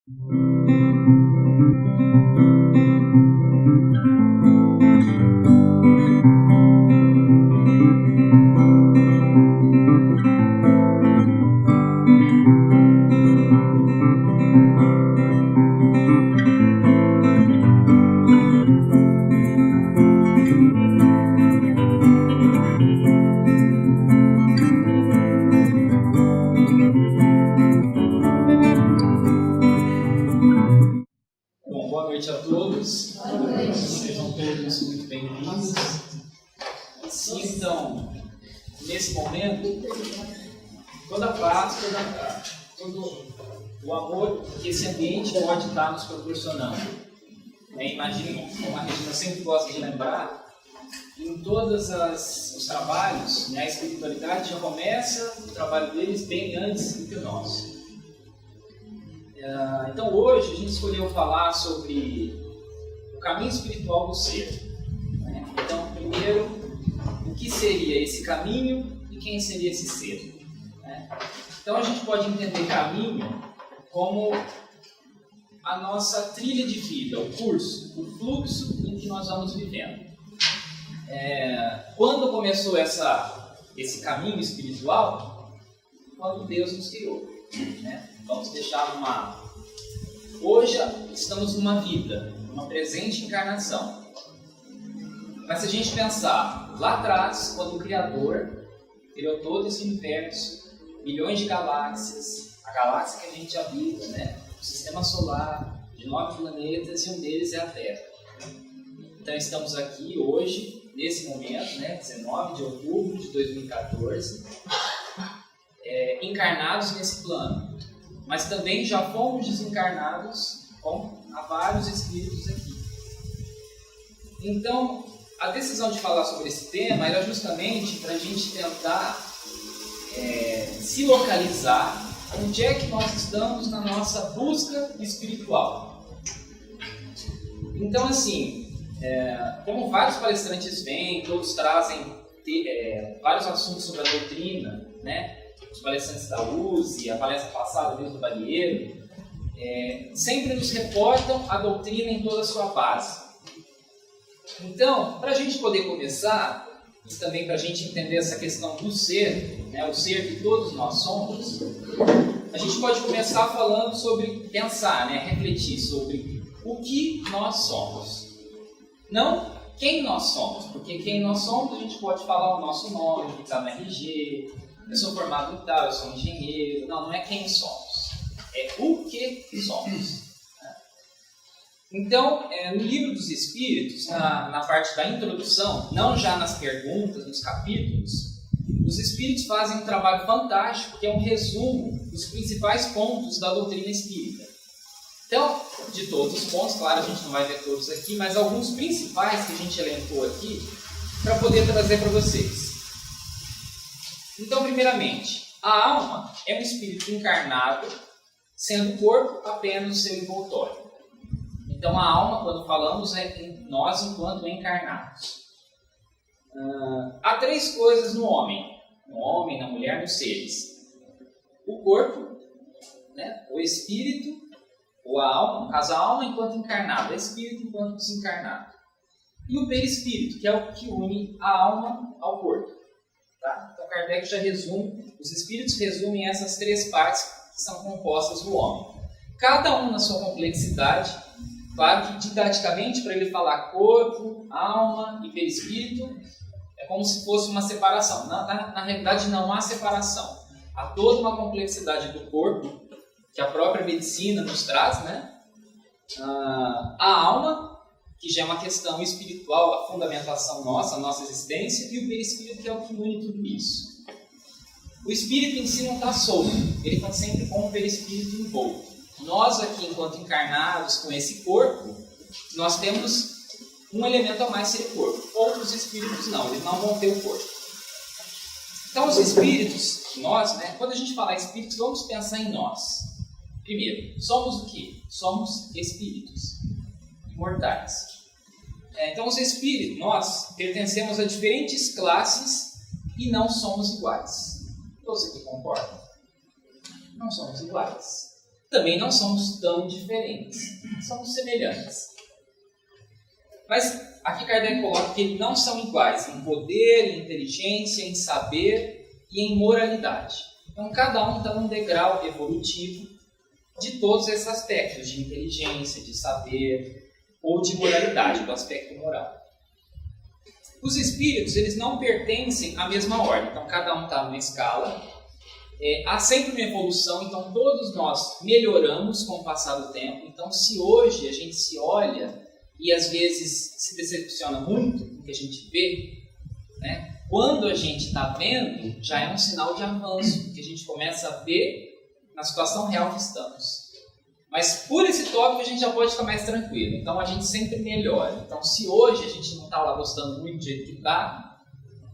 Boa noite a todos. Sejam todos muito bem-vindos. Sintam, nesse momento, toda a paz, todo o amor que esse ambiente pode estar nos proporcionando. Imaginem, como a Regina sempre gosta de lembrar, em todos os trabalhos, a espiritualidade já começa o trabalho deles bem antes do que o nosso. Então hoje a gente escolheu falar sobre o caminho espiritual do ser. Então, primeiro, o que seria esse caminho e quem seria esse ser? Então a gente pode entender caminho como a nossa trilha de vida, o curso, o fluxo em que nós vamos vivendo. Quando começou esse caminho espiritual? Quando Deus nos criou. Vamos deixar Hoje estamos numa vida, numa presente encarnação. Mas se a gente pensar lá atrás, quando o Criador criou todo esse universo, milhões de galáxias, a galáxia que a gente habita, o sistema solar, de 9 planetas, e um deles é a Terra. Então estamos aqui hoje, nesse momento, 19 de outubro de 2014, encarnados nesse plano. Mas também já fomos desencarnados há vários espíritos aqui. Então, a decisão de falar sobre esse tema era justamente para a gente tentar se localizar onde é que nós estamos na nossa busca espiritual. Então, assim, como vários palestrantes vêm, todos trazem vários assuntos sobre a doutrina, os palestrantes da USE, a palestra passada mesmo do Balieiro, sempre nos reportam a doutrina em toda a sua base. Então, para a gente poder começar, e também para a gente entender essa questão do ser, o ser que todos nós somos, a gente pode começar falando sobre pensar, refletir sobre o que nós somos. Não quem nós somos, porque quem nós somos a gente pode falar o nosso nome, que está no RG, eu sou formado em tal, eu sou engenheiro. Não é quem somos, é o que somos. Então, no Livro dos Espíritos, na parte da introdução, não já nas perguntas, nos capítulos, os Espíritos fazem um trabalho fantástico, que é um resumo dos principais pontos da doutrina espírita. Então, de todos os pontos, claro, a gente não vai ver todos aqui, mas alguns principais que a gente elencou aqui, para poder trazer para vocês. Então, primeiramente, a alma é um espírito encarnado, sendo o corpo apenas o seu envoltório. Então, a alma, quando falamos, é nós enquanto encarnados. Há três coisas no homem, na mulher, nos seres. O corpo, o espírito, ou a alma, no caso a alma enquanto encarnado, o espírito enquanto desencarnado. E o perispírito, que é o que une a alma ao corpo. Então Kardec já resume, os espíritos resumem essas três partes que são compostas do homem. Cada um na sua complexidade, claro que didaticamente, para ele falar corpo, alma e perispírito, é como se fosse uma separação. Na realidade não há separação. Há toda uma complexidade do corpo, que a própria medicina nos traz, a alma, que já é uma questão espiritual, a fundamentação nossa, a nossa existência, e o perispírito, que é o que une tudo isso. O espírito em si não está solto, ele está sempre com o perispírito envolto. Nós aqui, enquanto encarnados com esse corpo, nós temos um elemento a mais, ser o corpo. Outros espíritos não, eles não vão ter o corpo. Então os espíritos, nós, quando a gente falar espíritos, vamos pensar em nós. Primeiro, somos o quê? Somos espíritos imortais. Então os espíritos, nós pertencemos a diferentes classes e não somos iguais. Todos aqui concordam? Não somos iguais. também não somos tão diferentes, somos semelhantes. Mas aqui Kardec coloca que eles não são iguais em poder, em inteligência, em saber e em moralidade. Então cada um está num degrau evolutivo de todos esses aspectos, de inteligência, de saber ou de moralidade, do aspecto moral. Os espíritos, eles não pertencem à mesma ordem, então cada um está numa escala. Há sempre uma evolução, então todos nós melhoramos com o passar do tempo. Então se hoje a gente se olha e às vezes se decepciona muito com o que a gente vê, né? Quando a gente está vendo, já é um sinal de avanço, que a gente começa a ver na situação real que estamos. Mas por esse tópico a gente já pode ficar mais tranquilo. Então a gente sempre melhora. Então se hoje a gente não está lá gostando muito do jeito que está,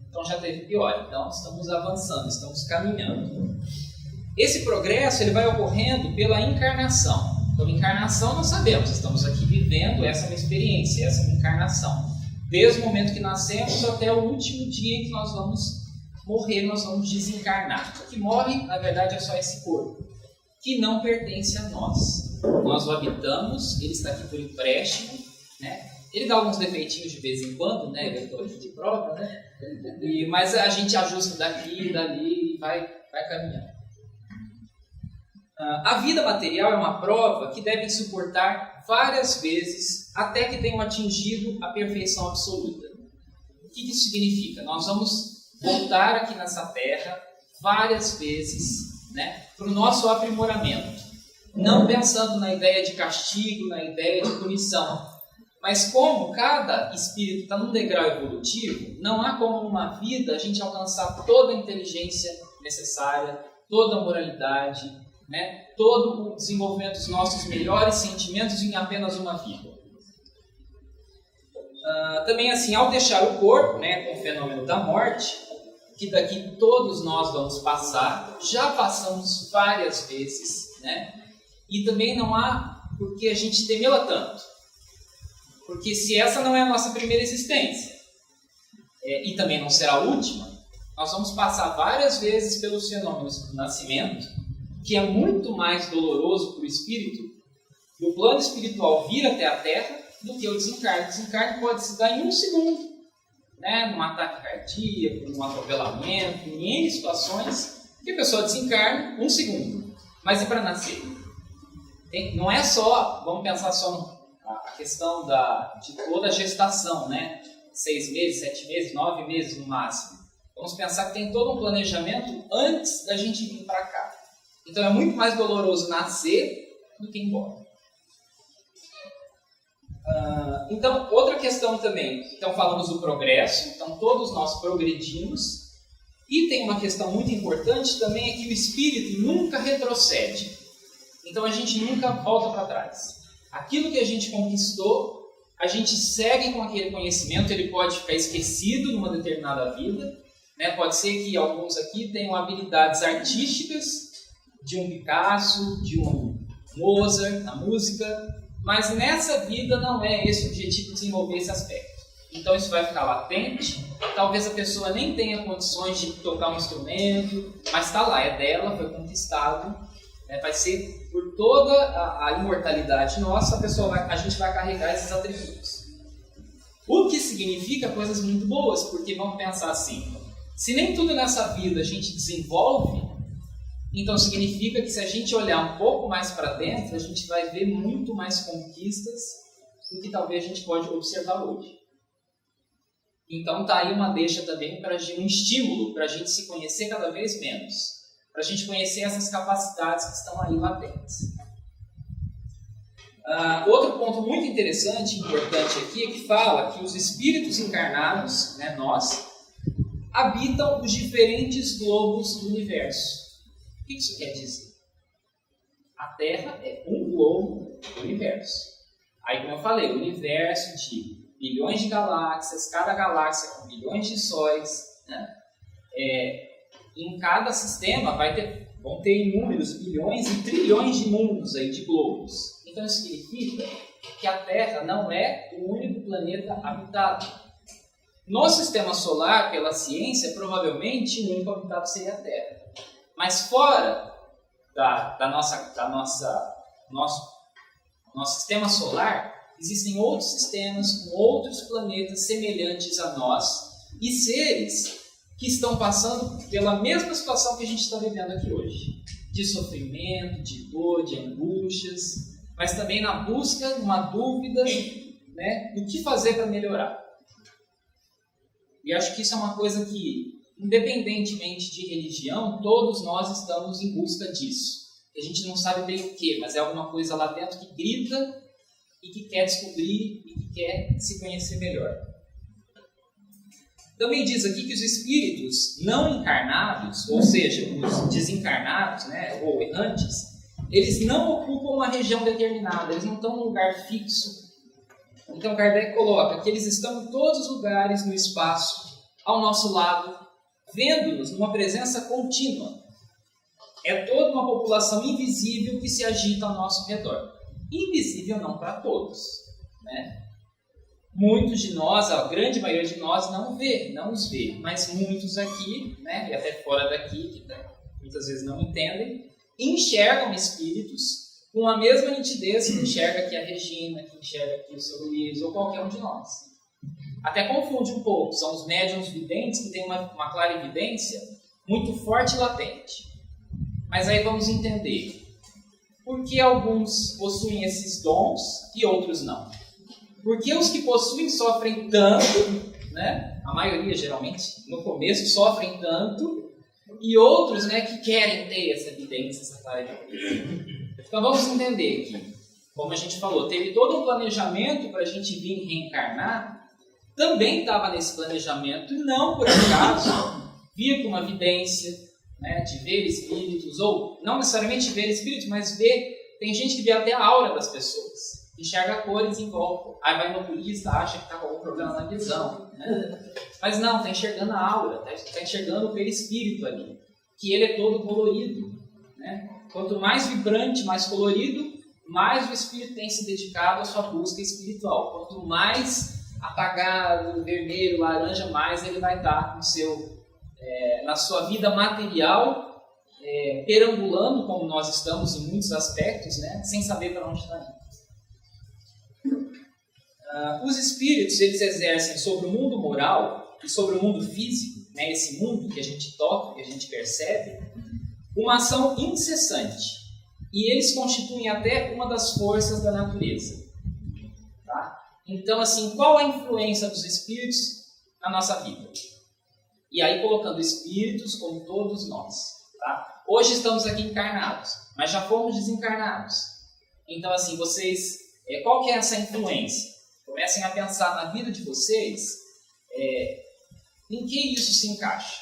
então já teve pior. Então estamos avançando, estamos caminhando. Esse progresso ele vai ocorrendo pela encarnação. Então encarnação nós sabemos, estamos aqui vivendo, essa é uma experiência, essa é uma encarnação. Desde o momento que nascemos até o último dia em que nós vamos morrer, nós vamos desencarnar. O que morre, na verdade, é só esse corpo, que não pertence a nós. Nós o habitamos, ele está aqui por empréstimo, né? Ele dá alguns defeitinhos de vez em quando, né? Eu estou de prova, né? Mas a gente ajusta daqui e dali e vai caminhando. A vida material é uma prova que devem suportar várias vezes até que tenham atingido a perfeição absoluta. O que isso significa? Nós vamos voltar aqui nessa terra várias vezes, né, para o nosso aprimoramento. Não pensando na ideia de castigo, na ideia de punição. Mas como cada espírito está num degrau evolutivo, não há como numa vida a gente alcançar toda a inteligência necessária, toda a moralidade, né? Todo o desenvolvimento dos nossos melhores sentimentos em apenas uma vida. Também assim, ao deixar o corpo, né, com o fenômeno da morte, que daqui todos nós vamos passar, já passamos várias vezes, né? E também não há por que a gente temê-la tanto. Porque se essa não é a nossa primeira existência, e também não será a última, nós vamos passar várias vezes pelos fenômenos do nascimento, que é muito mais doloroso para o espírito, do plano espiritual vir até a Terra, do que o desencarne. O desencarne pode se dar em um segundo, né? Num ataque cardíaco, num atropelamento, em N situações, que a pessoa desencarna um segundo. Mas e para nascer? Não é só, vamos pensar só a questão de toda a gestação, né? 6 meses, 7 meses, 9 meses no máximo. Vamos pensar que tem todo um planejamento antes da gente vir para cá. Então é muito mais doloroso nascer do que ir embora. Então, outra questão também. Então falamos do progresso, então todos nós progredimos. E tem uma questão muito importante também, é que o espírito nunca retrocede. Então a gente nunca volta para trás. Aquilo que a gente conquistou, a gente segue com aquele conhecimento, ele pode ficar esquecido numa determinada vida, né? Pode ser que alguns aqui tenham habilidades artísticas, de um Picasso, de um Mozart, na música, mas nessa vida não é esse o objetivo de desenvolver esse aspecto. Então isso vai ficar latente, talvez a pessoa nem tenha condições de tocar um instrumento, mas está lá, é dela, foi conquistado, né? Vai ser por toda a imortalidade nossa, a gente vai carregar esses atributos. O que significa coisas muito boas, porque vamos pensar assim, se nem tudo nessa vida a gente desenvolve, então significa que se a gente olhar um pouco mais para dentro, a gente vai ver muito mais conquistas do que talvez a gente pode observar hoje. Então está aí uma deixa também para um estímulo para a gente se conhecer cada vez menos, para a gente conhecer essas capacidades que estão aí latentes. Outro ponto muito interessante e importante aqui é que fala que os espíritos encarnados, né, nós, habitam os diferentes globos do universo. O que isso quer dizer? A Terra é um globo do universo. Aí, como eu falei, o universo de bilhões de galáxias, cada galáxia com bilhões de sóis, né? Em cada sistema vão ter inúmeros bilhões e trilhões de mundos aí, de globos. Então isso significa que a Terra não é o único planeta habitado. No sistema solar, pela ciência, provavelmente o único habitado seria a Terra. Mas fora da nossa nosso sistema solar, existem outros sistemas com outros planetas semelhantes a nós e seres que estão passando pela mesma situação que a gente está vivendo aqui hoje, de sofrimento, de dor, de angústias, mas também na busca de uma dúvida, né, do que fazer para melhorar. E acho que isso é uma coisa que, independentemente de religião, todos nós estamos em busca disso. A gente não sabe bem o que, mas é alguma coisa lá dentro que grita e que quer descobrir e que quer se conhecer melhor. Também diz aqui que os espíritos não encarnados, ou seja, os desencarnados, né, ou errantes, eles não ocupam uma região determinada, eles não estão num lugar fixo. Então Kardec coloca que eles estão em todos os lugares no espaço, ao nosso lado, vendo-nos numa presença contínua. É toda uma população invisível que se agita ao nosso redor. Invisível não para todos, né? Muitos de nós, a grande maioria de nós não os vê, mas muitos aqui, né, e até fora daqui, que muitas vezes não entendem, enxergam espíritos com a mesma nitidez que enxerga aqui a Regina, que enxerga aqui o seu Luiz, ou qualquer um de nós. Até confunde um pouco, são os médiuns videntes que têm uma clarividência muito forte e latente. Mas aí vamos entender por que alguns possuem esses dons e outros não. Porque os que possuem sofrem tanto, né? A maioria geralmente no começo sofrem tanto, e outros, né, que querem ter essa evidência, essa clarividência. Então vamos entender que, como a gente falou, teve todo um planejamento para a gente vir reencarnar, também estava nesse planejamento, e não por acaso vir com uma evidência, né, de ver espíritos, ou não necessariamente ver espíritos, mas ver, tem gente que vê até a aura das pessoas. Enxerga cores em volta. Aí vai no oculista, acha que está com algum problema na visão. Né? Mas não, está enxergando a aura, está enxergando o perispírito ali, que ele é todo colorido. Né? Quanto mais vibrante, mais colorido, mais o espírito tem se dedicado à sua busca espiritual. Quanto mais apagado, vermelho, laranja, mais ele vai estar na sua vida material, perambulando, como nós estamos em muitos aspectos, né? Sem saber para onde está indo. Os espíritos, eles exercem sobre o mundo moral e sobre o mundo físico, né, esse mundo que a gente toca, que a gente percebe, uma ação incessante. E eles constituem até uma das forças da natureza. Tá? Então, assim, qual a influência dos espíritos na nossa vida? E aí colocando espíritos como todos nós. Tá? Hoje estamos aqui encarnados, mas já fomos desencarnados. Então, assim, vocês, qual que é essa influência? Comecem a pensar na vida de vocês, em que isso se encaixa.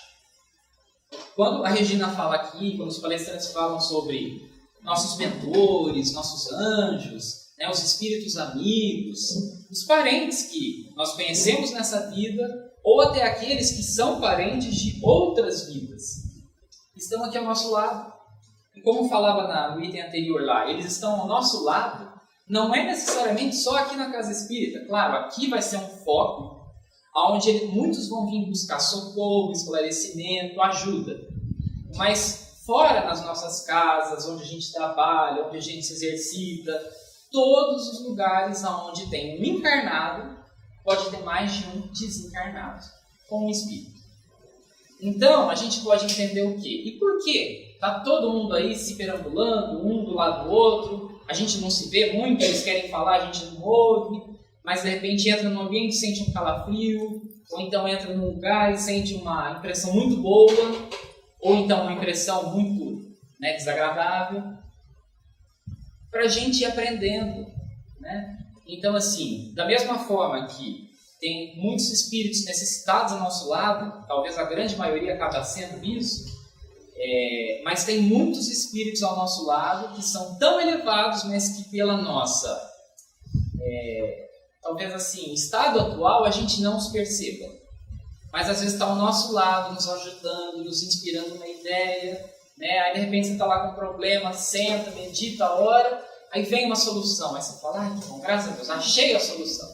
Quando a Regina fala aqui, quando os palestrantes falam sobre nossos mentores, nossos anjos, né, os espíritos amigos, os parentes que nós conhecemos nessa vida, ou até aqueles que são parentes de outras vidas, estão aqui ao nosso lado. E como falava no item anterior lá, eles estão ao nosso lado. Não é necessariamente só aqui na Casa Espírita. Claro, aqui vai ser um foco onde muitos vão vir buscar socorro, esclarecimento, ajuda. Mas fora nas nossas casas, onde a gente trabalha, onde a gente se exercita, todos os lugares onde tem um encarnado, pode ter mais de um desencarnado, com um espírito. Então, a gente pode entender o quê? E por quê? Está todo mundo aí se perambulando, um do lado do outro, a gente não se vê muito, eles querem falar, a gente não ouve, mas de repente entra num ambiente e sente um calafrio, ou então entra num lugar e sente uma impressão muito boa, ou então uma impressão muito, né, desagradável, para a gente ir aprendendo. Né? Então, assim, da mesma forma que tem muitos espíritos necessitados ao nosso lado, talvez a grande maioria acaba sendo isso, mas tem muitos espíritos ao nosso lado que são tão elevados, mas que pela nossa, talvez assim, estado atual a gente não os perceba. Mas às vezes está ao nosso lado, nos ajudando, nos inspirando uma ideia, né? Aí de repente você está lá com um problema, senta, medita a hora, aí vem uma solução, aí você fala, que bom, graças a Deus, achei a solução.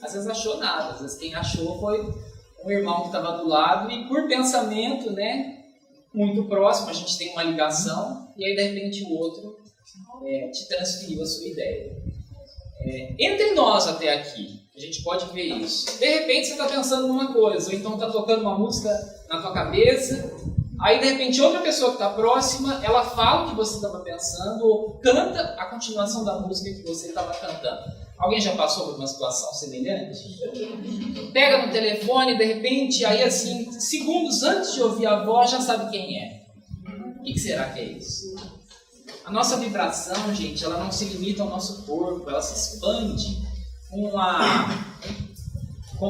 Às vezes achou nada, às vezes quem achou foi um irmão que estava do lado e por pensamento, né, muito próximo, a gente tem uma ligação, e aí de repente o outro te transferiu a sua ideia. Entre nós até aqui, a gente pode ver isso. De repente você está pensando numa coisa, ou então está tocando uma música na tua cabeça, aí de repente outra pessoa que está próxima, ela fala o que você estava pensando, ou canta a continuação da música que você estava cantando. Alguém já passou por uma situação semelhante? Pega no telefone, de repente, aí assim, segundos antes de ouvir a voz, já sabe quem é. O que será que é isso? A nossa vibração, gente, ela não se limita ao nosso corpo, ela se expande como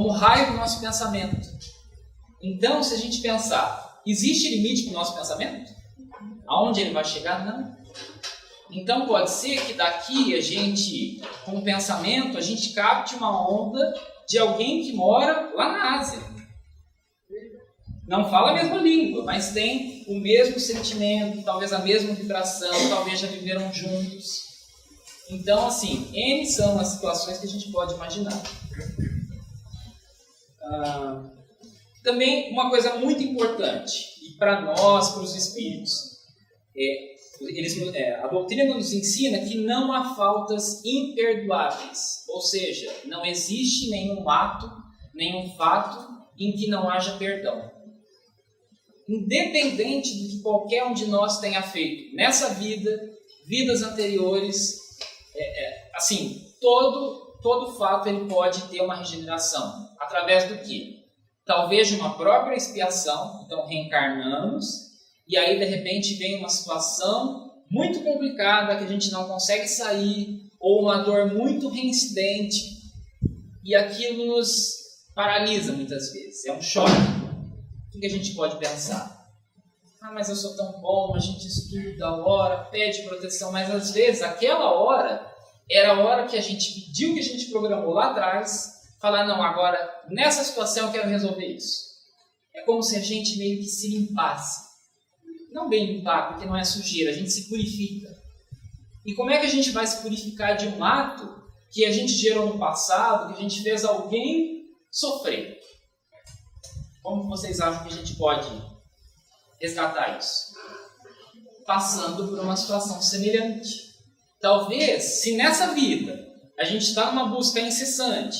o raio do nosso pensamento. Então, se a gente pensar, existe limite para o nosso pensamento? Aonde ele vai chegar? Não. Então, pode ser que daqui a gente, com o pensamento, a gente capte uma onda de alguém que mora lá na Ásia. Não fala a mesma língua, mas tem o mesmo sentimento, talvez a mesma vibração, talvez já viveram juntos. Então, assim, N são as situações que a gente pode imaginar. Também uma coisa muito importante, e para nós, para os espíritos, a doutrina nos ensina que não há faltas imperdoáveis, ou seja, não existe nenhum ato, nenhum fato em que não haja perdão. Independente do que qualquer um de nós tenha feito nessa vida, vidas anteriores, assim, todo fato ele pode ter uma regeneração. Através do quê? Talvez de uma própria expiação, então reencarnamos, e aí de repente vem uma situação muito complicada que a gente não consegue sair, ou uma dor muito reincidente, e aquilo nos paralisa muitas vezes, é um choque. O que a gente pode pensar? Mas eu sou tão bom, a gente estuda, ora, pede proteção, mas às vezes aquela hora era a hora que a gente pediu, que a gente programou lá atrás, falar, não, agora nessa situação eu quero resolver isso. É como se a gente meio que se limpasse. Não bem limpar, porque não é sujeira, a gente se purifica. E como é que a gente vai se purificar de um ato que a gente gerou no passado, que a gente fez alguém sofrer? Como vocês acham que a gente pode resgatar isso? Passando por uma situação semelhante. Talvez, se nessa vida a gente está numa busca incessante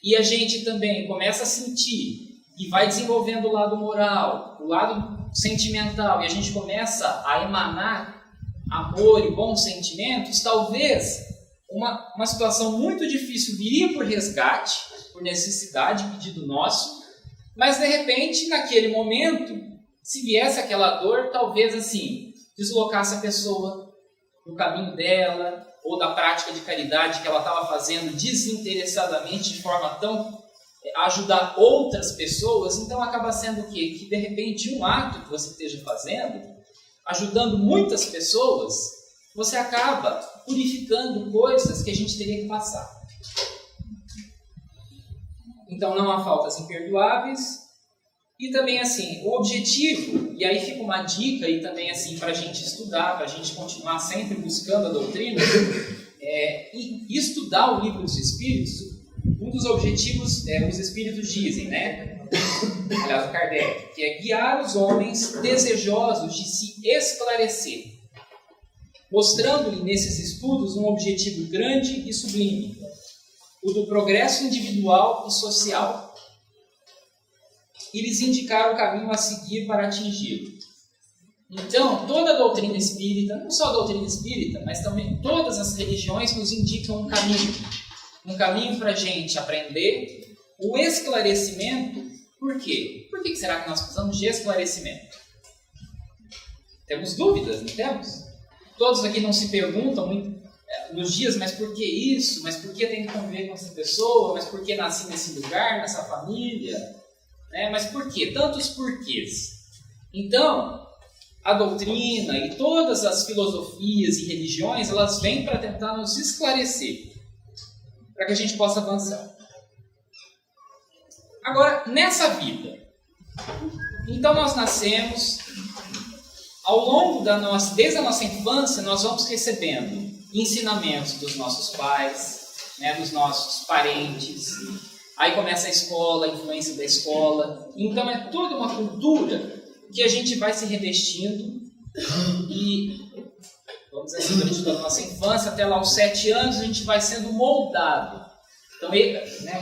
e a gente também começa a sentir e vai desenvolvendo o lado moral, o lado sentimental, e a gente começa a emanar amor e bons sentimentos, talvez uma situação muito difícil viria por resgate, por necessidade, pedido nosso, mas de repente, naquele momento, se viesse aquela dor, talvez assim, deslocasse a pessoa do caminho dela, ou da prática de caridade que ela estava fazendo desinteressadamente, de forma tão a ajudar outras pessoas. Então acaba sendo o quê? Que de repente um ato que você esteja fazendo, ajudando muitas pessoas, você acaba purificando coisas que a gente teria que passar. Então não há faltas imperdoáveis. E também assim, o objetivo, e aí fica uma dica e também assim para a gente estudar, para a gente continuar sempre buscando a doutrina, e estudar o Livro dos Espíritos. Um dos objetivos, os Espíritos dizem, né? Aliás, o Kardec, que é guiar os homens desejosos de se esclarecer, mostrando-lhe nesses estudos um objetivo grande e sublime, o do progresso individual e social, e lhes indicar o caminho a seguir para atingi-lo. Então, toda a doutrina espírita, não só a doutrina espírita, mas também todas as religiões nos indicam um caminho para a gente aprender o esclarecimento. Por quê? Por que será que nós precisamos de esclarecimento? Temos dúvidas, não temos? Todos aqui não se perguntam muito nos dias, mas por que isso? Mas por que tem que conviver com essa pessoa? Mas por que nasci nesse lugar, nessa família? Mas por quê? Tantos porquês. Então, a doutrina e todas as filosofias e religiões, elas vêm para tentar nos esclarecer, para que a gente possa avançar. Agora, nessa vida, então nós nascemos, ao longo desde a nossa infância, nós vamos recebendo ensinamentos dos nossos pais, dos nossos parentes. Aí começa a escola, a influência da escola. Então é toda uma cultura que a gente vai se revestindo e... vamos dizer assim, durante toda a nossa infância, até lá aos 7 anos, a gente vai sendo moldado. Então,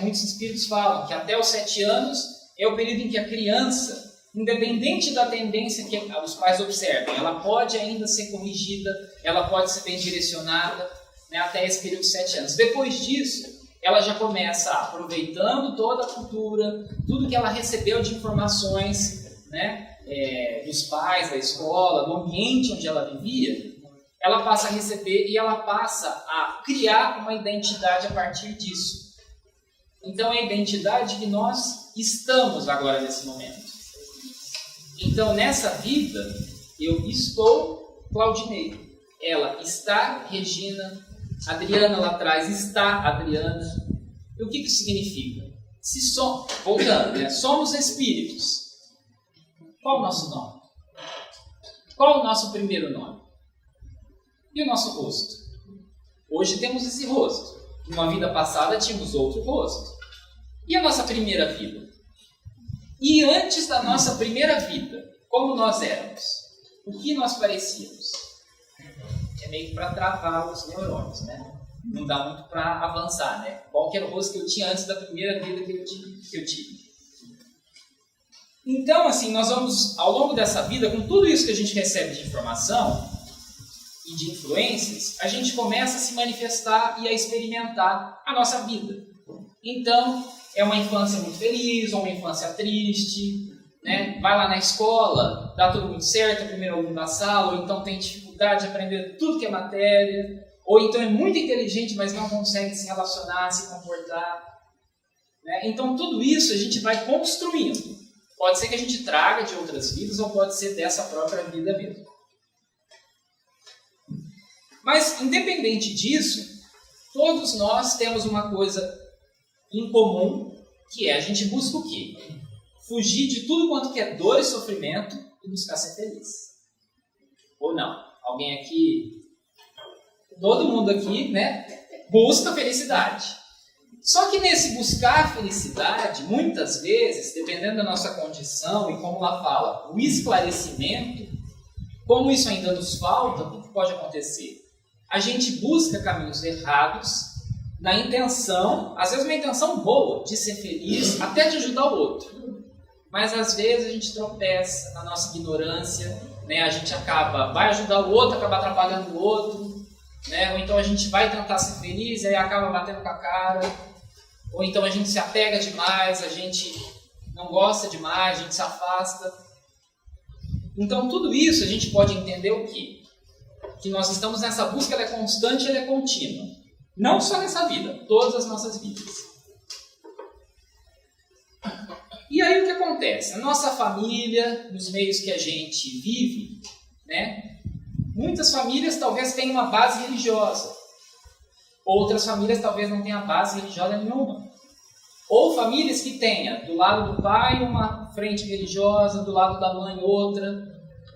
muitos espíritos falam que até os 7 anos é o período em que a criança, independente da tendência que os pais observam, ela pode ainda ser corrigida, ela pode ser bem direcionada, né, até esse período de 7 anos. Depois disso, ela já começa aproveitando toda a cultura, tudo que ela recebeu de informações, né, dos pais, da escola, do ambiente onde ela vivia, ela passa a receber e ela passa a criar uma identidade a partir disso. Então, é a identidade que nós estamos agora nesse momento. Então, nessa vida, eu estou Claudinei. Ela está Regina. Adriana lá atrás está Adriana. E o que isso significa? Voltando, né? Somos espíritos. Qual o nosso nome? Qual o nosso primeiro nome? E o nosso rosto? Hoje temos esse rosto. Numa vida passada tínhamos outro rosto. E a nossa primeira vida? E antes da nossa primeira vida, como nós éramos? O que nós parecíamos? É meio que para travar os neurônios, né? Não dá muito para avançar, né? Qual que era o rosto que eu tinha antes da primeira vida que eu tive? Então, assim, nós vamos, ao longo dessa vida, com tudo isso que a gente recebe de informação e de influências, a gente começa a se manifestar e a experimentar a nossa vida. Então, é uma infância muito feliz, ou uma infância triste, né? Vai lá na escola, dá tudo muito certo, é o primeiro aluno da sala, ou então tem dificuldade de aprender tudo que é matéria, ou então é muito inteligente, mas não consegue se relacionar, se comportar. Né? Então, tudo isso a gente vai construindo. Pode ser que a gente traga de outras vidas, ou pode ser dessa própria vida mesmo. Mas, independente disso, todos nós temos uma coisa em comum, que é a gente busca o quê? Fugir de tudo quanto que é dor e sofrimento e buscar ser feliz. Ou não? Alguém aqui, todo mundo aqui, né, busca felicidade. Só que nesse buscar felicidade, muitas vezes, dependendo da nossa condição e como lá fala, o esclarecimento, como isso ainda nos falta, o que pode acontecer? A gente busca caminhos errados na intenção, às vezes uma intenção boa, de ser feliz, até de ajudar o outro. Mas às vezes a gente tropeça na nossa ignorância, né? A gente vai ajudar o outro, acaba atrapalhando o outro, né? Ou então a gente vai tentar ser feliz e aí acaba batendo com a cara. Ou então a gente se apega demais, a gente não gosta demais, a gente se afasta. Então tudo isso a gente pode entender o quê? Que nós estamos nessa busca, ela é constante, ela é contínua. Não só nessa vida, todas as nossas vidas. E aí o que acontece? A nossa família, nos meios que a gente vive, né? Muitas famílias talvez tenham uma base religiosa. Outras famílias talvez não tenham base religiosa nenhuma. Ou famílias que tenham do lado do pai uma frente religiosa, do lado da mãe outra.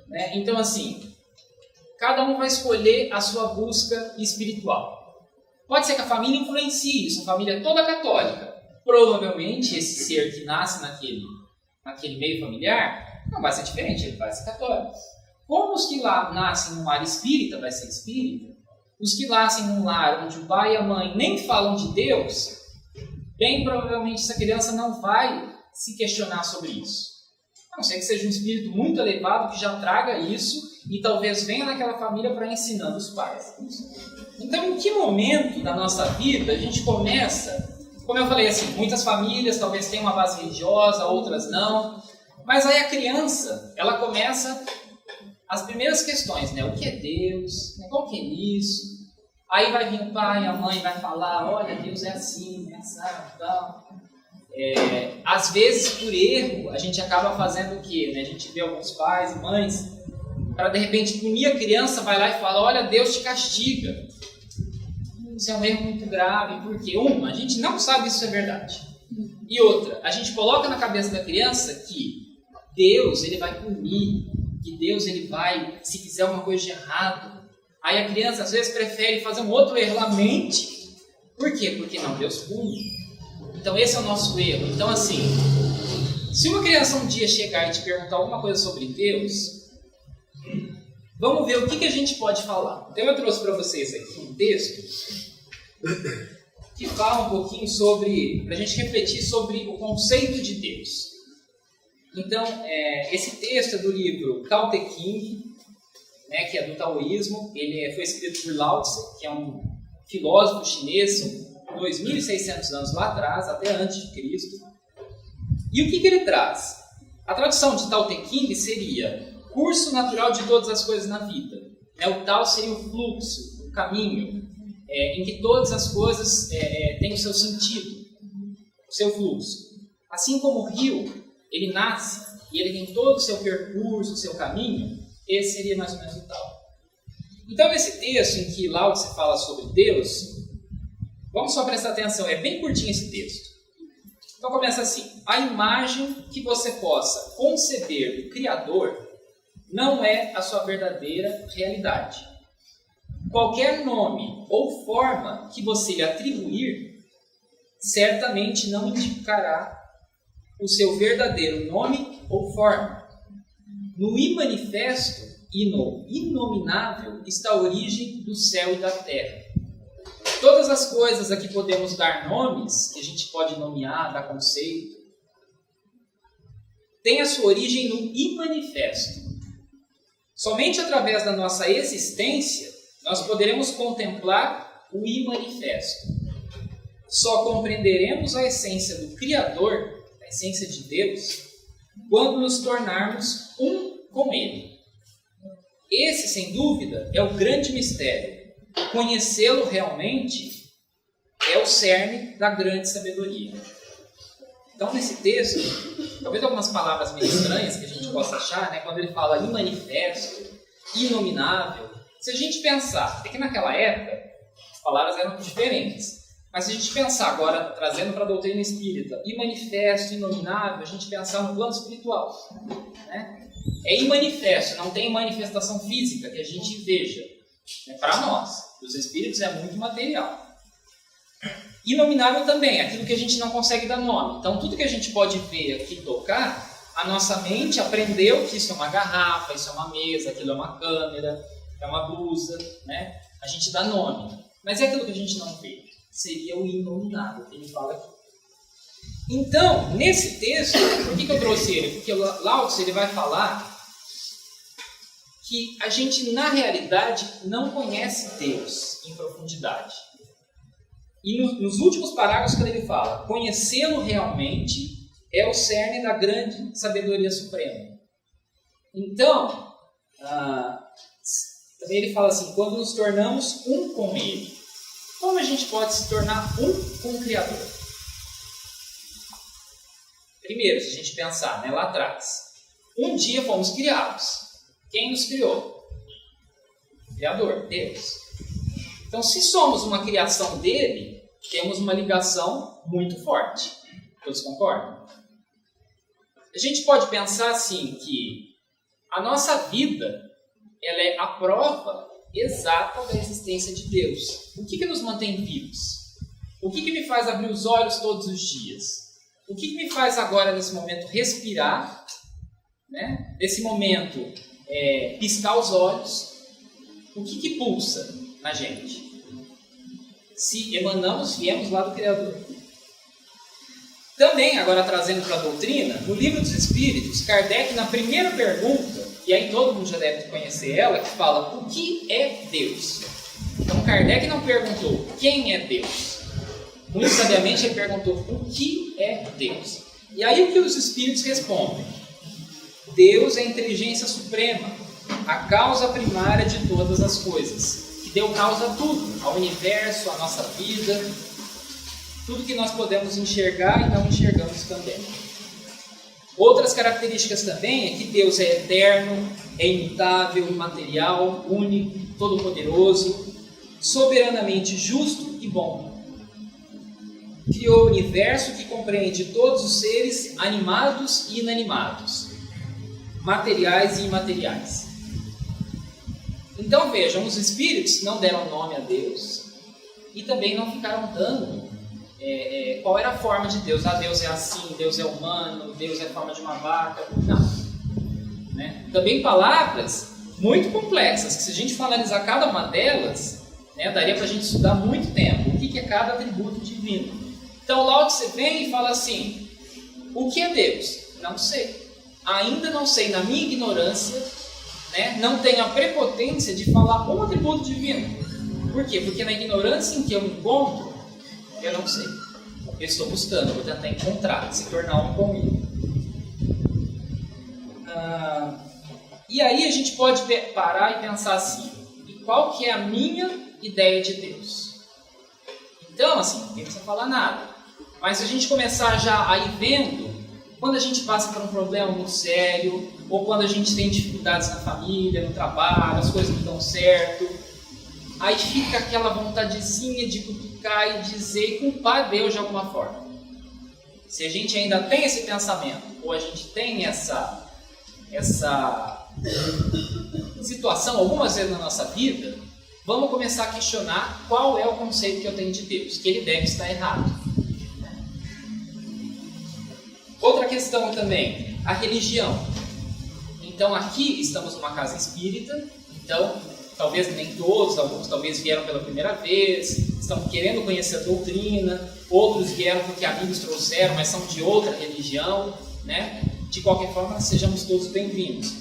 Né? Então assim, cada um vai escolher a sua busca espiritual. Pode ser que a família influencie isso, a família é toda católica. Provavelmente esse ser que nasce naquele meio familiar não vai ser diferente, ele vai ser católico. Como os que lá nascem num lar espírita, vai ser espírita. Os que nascem num lar onde o pai e a mãe nem falam de Deus, bem provavelmente essa criança não vai se questionar sobre isso. A não ser que seja um espírito muito elevado que já traga isso e talvez venha naquela família para ensinar os pais. Então, em que momento da nossa vida a gente começa... Como eu falei, assim, muitas famílias talvez tenham uma base religiosa, outras não. Mas aí a criança, ela começa as primeiras questões, né? O que é Deus? Qual que é isso? Aí vai vir o pai, a mãe vai falar, olha, Deus é assim, é assado, tal. Às vezes, por erro, a gente acaba fazendo o quê? Né? A gente vê alguns pais e mães, para de repente punir a criança, vai lá e fala, olha, Deus te castiga. Isso é um erro muito grave, porque a gente não sabe se isso é verdade. E outra, a gente coloca na cabeça da criança que Deus ele vai punir, que Deus ele vai, se fizer alguma coisa de errado. Aí a criança às vezes prefere fazer um outro erro, ela mente. Por quê? Porque não, Deus pune. Então esse é o nosso erro. Então assim, se uma criança um dia chegar e te perguntar alguma coisa sobre Deus, vamos ver o que a gente pode falar. Então eu trouxe para vocês aqui um texto que fala um pouquinho sobre, para a gente refletir sobre o conceito de Deus. Então, esse texto é do livro Tao Te Ching, né, que é do taoísmo. Ele foi escrito por Lao Tse, que é um filósofo chinês, 2.600 anos lá atrás, até antes de Cristo. E o que ele traz? A tradução de Tao Te Ching seria curso natural de todas as coisas na vida. O Tao seria o fluxo, o caminho, em que todas as coisas têm o seu sentido, o seu fluxo. Assim como o rio, ele nasce e ele tem todo o seu percurso, o seu caminho, esse seria mais ou menos o Tao. Então, nesse texto em que Lao Tse fala sobre Deus, vamos só prestar atenção, é bem curtinho esse texto. Então começa assim: a imagem que você possa conceber do Criador não é a sua verdadeira realidade. Qualquer nome ou forma que você lhe atribuir, certamente não indicará o seu verdadeiro nome ou forma. No imanifesto e no inominável está a origem do céu e da terra. Todas as coisas a que podemos dar nomes, que a gente pode nomear, dar conceito, têm a sua origem no imanifesto. Somente através da nossa existência nós poderemos contemplar o imanifesto. Só compreenderemos a essência do Criador, a essência de Deus, quando nos tornarmos um com Ele. Esse, sem dúvida, é o grande mistério. Conhecê-lo realmente é o cerne da grande sabedoria. Então, nesse texto, talvez algumas palavras meio estranhas que a gente possa achar, né? Quando ele fala imanifesto, inominável. Se a gente pensar, é que naquela época as palavras eram diferentes, mas se a gente pensar agora, trazendo para a doutrina espírita, imanifesto, inominável, a gente pensar no plano espiritual, né? É imanifesto, não tem manifestação física que a gente veja. Para nós, os espíritos é muito material. Inominável também, aquilo que a gente não consegue dar nome. Então, tudo que a gente pode ver aqui, tocar, a nossa mente aprendeu que isso é uma garrafa, isso é uma mesa, aquilo é uma câmera, é uma blusa, né? A gente dá nome. Mas é aquilo que a gente não vê. Seria o inominável que ele fala aqui. Então, nesse texto, por que eu trouxe ele? Porque o Lao Tse ele vai falar que a gente, na realidade, não conhece Deus em profundidade. E nos últimos parágrafos, quando ele fala, conhecê-lo realmente é o cerne da grande sabedoria suprema. Então, também ele fala assim, quando nos tornamos um com Ele. Como a gente pode se tornar um com o Criador? Primeiro, se a gente pensar, né, lá atrás, um dia fomos criados. Quem nos criou? O Criador, Deus. Então, se somos uma criação dele, temos uma ligação muito forte. Todos concordam? A gente pode pensar assim que a nossa vida ela é a prova exata da existência de Deus. O que nos mantém vivos? O que me faz abrir os olhos todos os dias? O que me faz agora, nesse momento, respirar? Né? Nesse momento, piscar os olhos? O que pulsa na gente? Se emanamos, viemos lá do Criador. Também, agora trazendo para a doutrina, no Livro dos Espíritos, Kardec, na primeira pergunta, e aí todo mundo já deve conhecer ela, que fala, o que é Deus? Então, Kardec não perguntou, quem é Deus? Muito sabiamente, ele perguntou, o que é Deus? E aí o que os Espíritos respondem? Deus é a inteligência suprema, a causa primária de todas as coisas, que deu causa a tudo, ao universo, à nossa vida, tudo que nós podemos enxergar e não enxergamos também. Outras características também é que Deus é eterno, é imutável, imaterial, único, todo-poderoso, soberanamente justo e bom. Criou o universo que compreende todos os seres animados e inanimados, materiais e imateriais. Então vejam, os espíritos não deram nome a Deus e também não ficaram dando qual era a forma de Deus. Deus é assim, Deus é humano, Deus é a forma de uma vaca. Não. Né? Também palavras muito complexas, que se a gente for analisar cada uma delas, né, daria para a gente estudar muito tempo. O que é cada atributo divino? Então, Lao Tse vem e fala assim: o que é Deus? Não sei. Ainda não sei, na minha ignorância, né, não tenho a prepotência de falar um atributo divino. Por quê? Porque na ignorância em que eu me encontro, eu não sei. Eu estou buscando, eu vou tentar encontrar, se tornar um comigo. E aí a gente pode parar e pensar assim: e qual que é a minha ideia de Deus? Então, assim, ninguém precisa falar nada. Mas se a gente começar já a ir vendo, quando a gente passa por um problema muito sério, ou quando a gente tem dificuldades na família, no trabalho, as coisas não dão certo, aí fica aquela vontadezinha de cutucar e dizer e culpar Deus de alguma forma. Se a gente ainda tem esse pensamento, ou a gente tem essa situação algumas vezes na nossa vida, vamos começar a questionar qual é o conceito que eu tenho de Deus, que ele deve estar errado. Outra questão também, a religião. Então aqui estamos numa casa espírita, então talvez nem todos, alguns talvez vieram pela primeira vez, estão querendo conhecer a doutrina, outros vieram porque amigos trouxeram, mas são de outra religião, né? De qualquer forma, sejamos todos bem-vindos.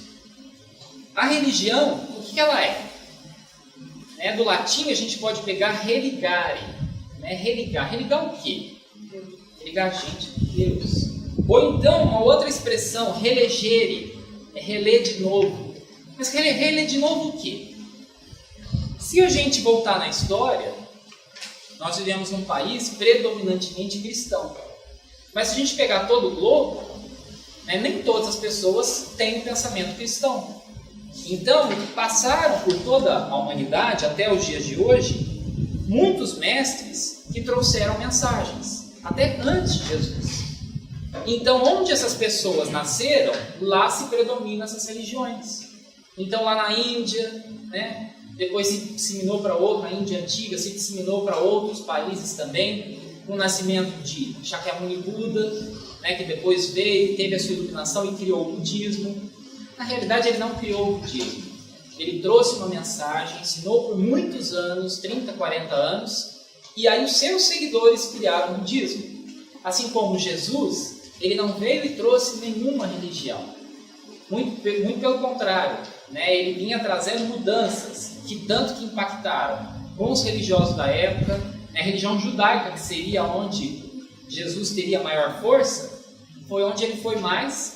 A religião, o que ela é? Do latim a gente pode pegar religare, né? Religar o quê? Religar a gente a Deus. Ou então, uma outra expressão, relegere, é reler de novo. Mas reler de novo o quê? Se a gente voltar na história, nós vivemos num país predominantemente cristão. Mas se a gente pegar todo o globo, né, nem todas as pessoas têm um pensamento cristão. Então, passaram por toda a humanidade, até os dias de hoje, muitos mestres que trouxeram mensagens, até antes de Jesus. Então, onde essas pessoas nasceram, lá se predominam essas religiões. Então, lá na Índia, né, depois se disseminou para outra, na Índia antiga, se disseminou para outros países também, com o nascimento de Shakyamuni Buda, né, que depois veio, teve a sua iluminação e criou o budismo. Na realidade, ele não criou o budismo. Ele trouxe uma mensagem, ensinou por muitos anos, 30, 40 anos, e aí os seus seguidores criaram o budismo. Assim como Jesus, ele não veio e trouxe nenhuma religião. Muito pelo contrário, né, ele vinha trazendo mudanças que tanto que impactaram com os religiosos da época. A religião judaica, que seria onde Jesus teria maior força, foi onde ele foi mais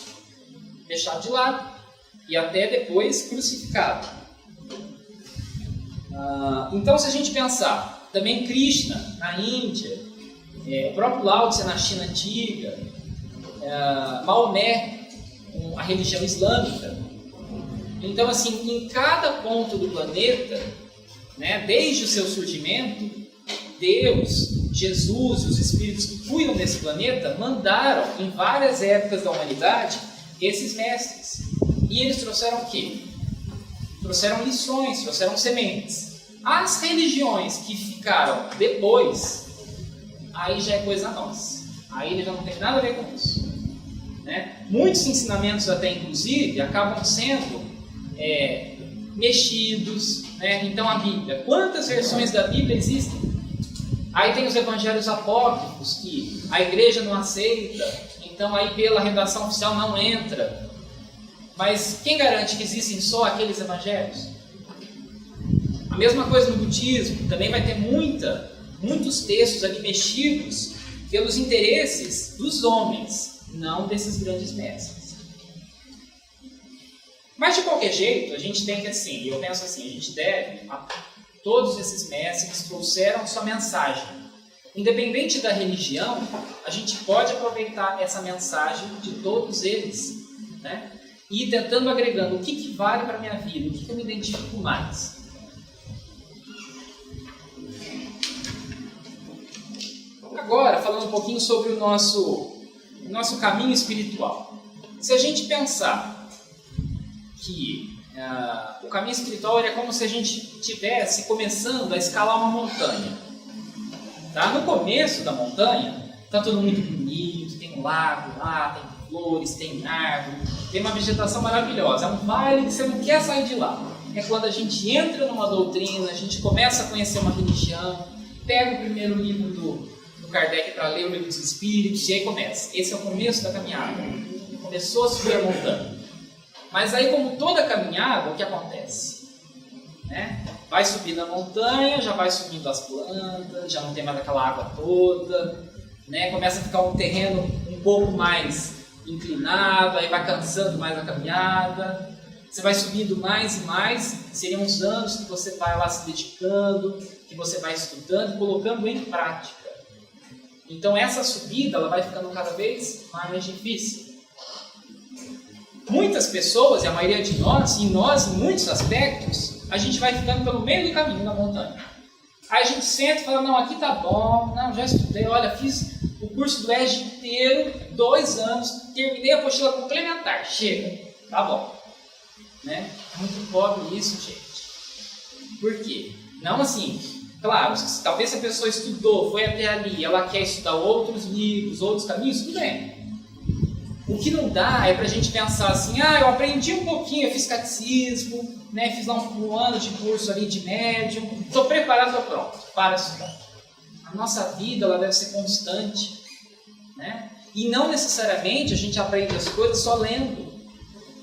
deixado de lado e até depois crucificado. Então, se a gente pensar, também Krishna na Índia, o próprio Lao Tse na China antiga, Maomé, a religião islâmica. Então, assim, em cada ponto do planeta, né, desde o seu surgimento, Deus, Jesus e os espíritos que cuidam desse planeta mandaram em várias épocas da humanidade esses mestres. E eles trouxeram o quê? Trouxeram lições, trouxeram sementes. As religiões que ficaram depois, aí já é coisa nossa. Aí ele já não tem nada a ver com isso. Né? Muitos ensinamentos até, inclusive, acabam sendo mexidos. Né? Então a Bíblia, quantas versões da Bíblia existem? Aí tem os evangelhos apócrifos que a igreja não aceita, então aí pela redação oficial não entra. Mas quem garante que existem só aqueles evangelhos? A mesma coisa no budismo, também vai ter muitos textos ali mexidos pelos interesses dos homens, não desses grandes mestres. Mas de qualquer jeito, a gente tem que, assim, eu penso assim, a gente deve... Todos esses mestres trouxeram sua mensagem. Independente da religião, a gente pode aproveitar essa mensagem de todos eles, né? E ir tentando agregando o que vale para a minha vida, o que eu me identifico mais. Agora, falando um pouquinho sobre o nosso caminho espiritual. Se a gente pensar que o caminho espiritual é como se a gente estivesse começando a escalar uma montanha. Tá? No começo da montanha, está tudo muito bonito, tem um lago lá, tem flores, tem árvore, tem uma vegetação maravilhosa. É um vale que você não quer sair de lá. é quando a gente entra numa doutrina, a gente começa a conhecer uma religião, pega o primeiro livro do Kardec para ler o Livro dos Espíritos, e aí começa. Esse é o começo da caminhada. Começou a subir a montanha. Mas aí, como toda caminhada, o que acontece? Né? Vai subindo a montanha, já vai subindo as plantas, já não tem mais aquela água toda, né? Começa a ficar um terreno um pouco mais inclinado, aí vai cansando mais a caminhada, você vai subindo mais e mais, seriam uns anos que você vai lá se dedicando, que você vai estudando e colocando em prática. Então essa subida ela vai ficando cada vez mais difícil. Muitas pessoas, e a maioria de nós, em muitos aspectos, a gente vai ficando pelo meio do caminho na montanha. Aí a gente senta e fala, não, aqui tá bom, não, já estudei, olha, fiz o curso do ESG inteiro, 2 anos, terminei a apostila complementar, chega, tá bom. Né? Muito pobre isso, gente. Por quê? Não assim, claro, talvez se a pessoa estudou, foi até ali, ela quer estudar outros livros, outros caminhos, tudo bem. O que não dá é pra gente pensar assim, eu aprendi um pouquinho, eu fiz catecismo, né, fiz lá um ano de curso ali de médium, estou preparado, estou pronto, para estudar. A nossa vida ela deve ser constante, né? E não necessariamente a gente aprende as coisas só lendo.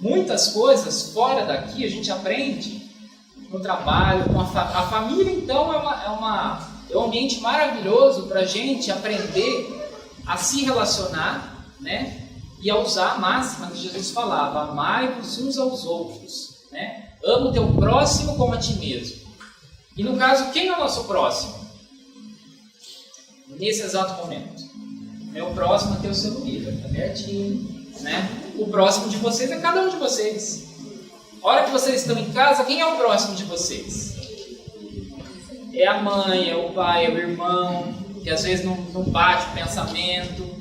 Muitas coisas fora daqui a gente aprende no trabalho, com a família. Então é um ambiente maravilhoso para a gente aprender a se relacionar, né? E a usar a máxima que Jesus falava, amai-vos uns aos outros, né? Ama o teu próximo como a ti mesmo. E no caso, quem é o nosso próximo? Nesse exato momento. Meu próximo é teu celular, tá pertinho, né? O próximo de vocês é cada um de vocês. A hora que vocês estão em casa, quem é o próximo de vocês? É a mãe, é o pai, é o irmão, que às vezes não bate o pensamento.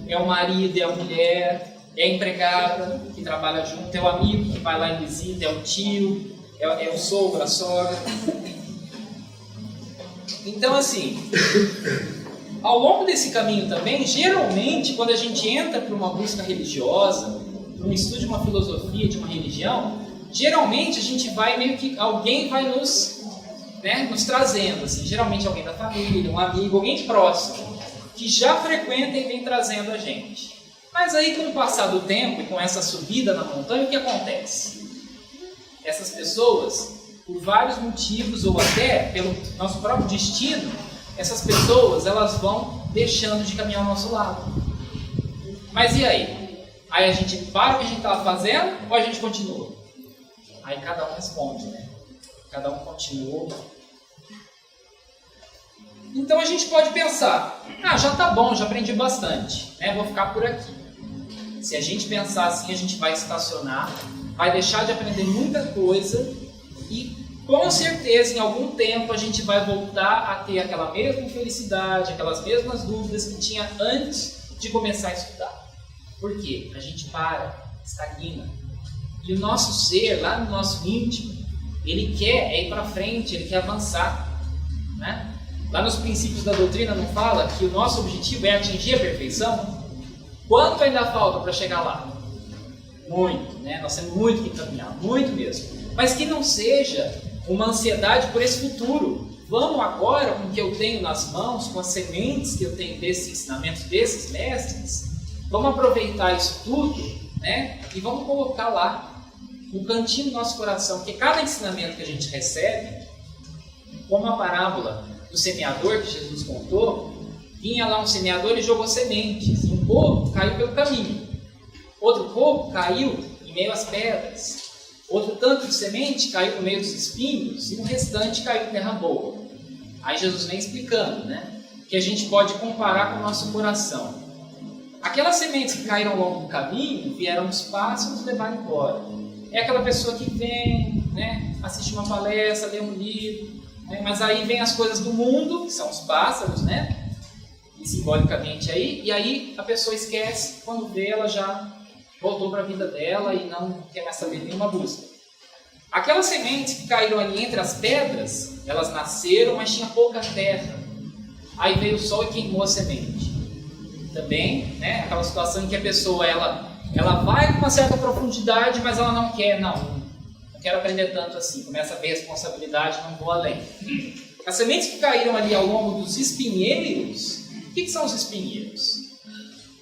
É o marido, é a mulher, é a empregada que trabalha junto, é o amigo que vai lá e visita, é o tio, é o sogro, a sogra. Então, assim, ao longo desse caminho também, geralmente, quando a gente entra para uma busca religiosa, para um estudo de uma filosofia, de uma religião, geralmente a gente vai meio que, alguém vai nos trazendo, assim, geralmente alguém da família, um amigo, alguém próximo, que já frequenta e vem trazendo a gente. Mas aí, com o passar do tempo e com essa subida na montanha, o que acontece? Essas pessoas, por vários motivos ou até pelo nosso próprio destino, essas pessoas elas vão deixando de caminhar ao nosso lado. Mas e aí? Aí a gente para o que a gente estava fazendo ou a gente continua? Aí cada um responde, né? Cada um continua. Então a gente pode pensar, já tá bom, já aprendi bastante, né? Vou ficar por aqui. Se a gente pensar assim, a gente vai estacionar, vai deixar de aprender muita coisa e com certeza em algum tempo a gente vai voltar a ter aquela mesma infelicidade, aquelas mesmas dúvidas que tinha antes de começar a estudar. Por quê? A gente estagna. E o nosso ser, lá no nosso íntimo, ele quer ir para frente, ele quer avançar, né? Lá nos princípios da doutrina não fala que o nosso objetivo é atingir a perfeição? Quanto ainda falta para chegar lá? Muito, né? Nós temos muito que caminhar, muito mesmo. Mas que não seja uma ansiedade por esse futuro. Vamos agora, com o que eu tenho nas mãos, com as sementes que eu tenho desses ensinamentos, desses mestres, vamos aproveitar isso tudo, né? E vamos colocar lá, no cantinho do nosso coração, porque cada ensinamento que a gente recebe, como a parábola do semeador que Jesus contou, vinha lá um semeador e jogou sementes, e um pouco caiu pelo caminho, outro pouco caiu em meio às pedras, outro tanto de semente caiu no meio dos espinhos e o restante caiu em terra boa. Aí Jesus vem explicando, né, que a gente pode comparar com o nosso coração. Aquelas sementes que caíram ao longo do caminho vieram os pássaros e levaram embora. É aquela pessoa que vem, né, assiste uma palestra, lê um livro, mas aí vem as coisas do mundo, que são os pássaros, né? E simbolicamente aí, e aí a pessoa esquece, quando vê ela já voltou para a vida dela e não quer mais saber nenhuma busca. Aquelas sementes que caíram ali entre as pedras, elas nasceram, mas tinha pouca terra. Aí veio o sol e queimou a semente. Também, né? Aquela situação em que a pessoa ela vai com uma certa profundidade, mas ela não quer, não quero aprender tanto assim, começa a ver responsabilidade, não vou além. As sementes que caíram ali ao longo dos espinheiros, o que são os espinheiros?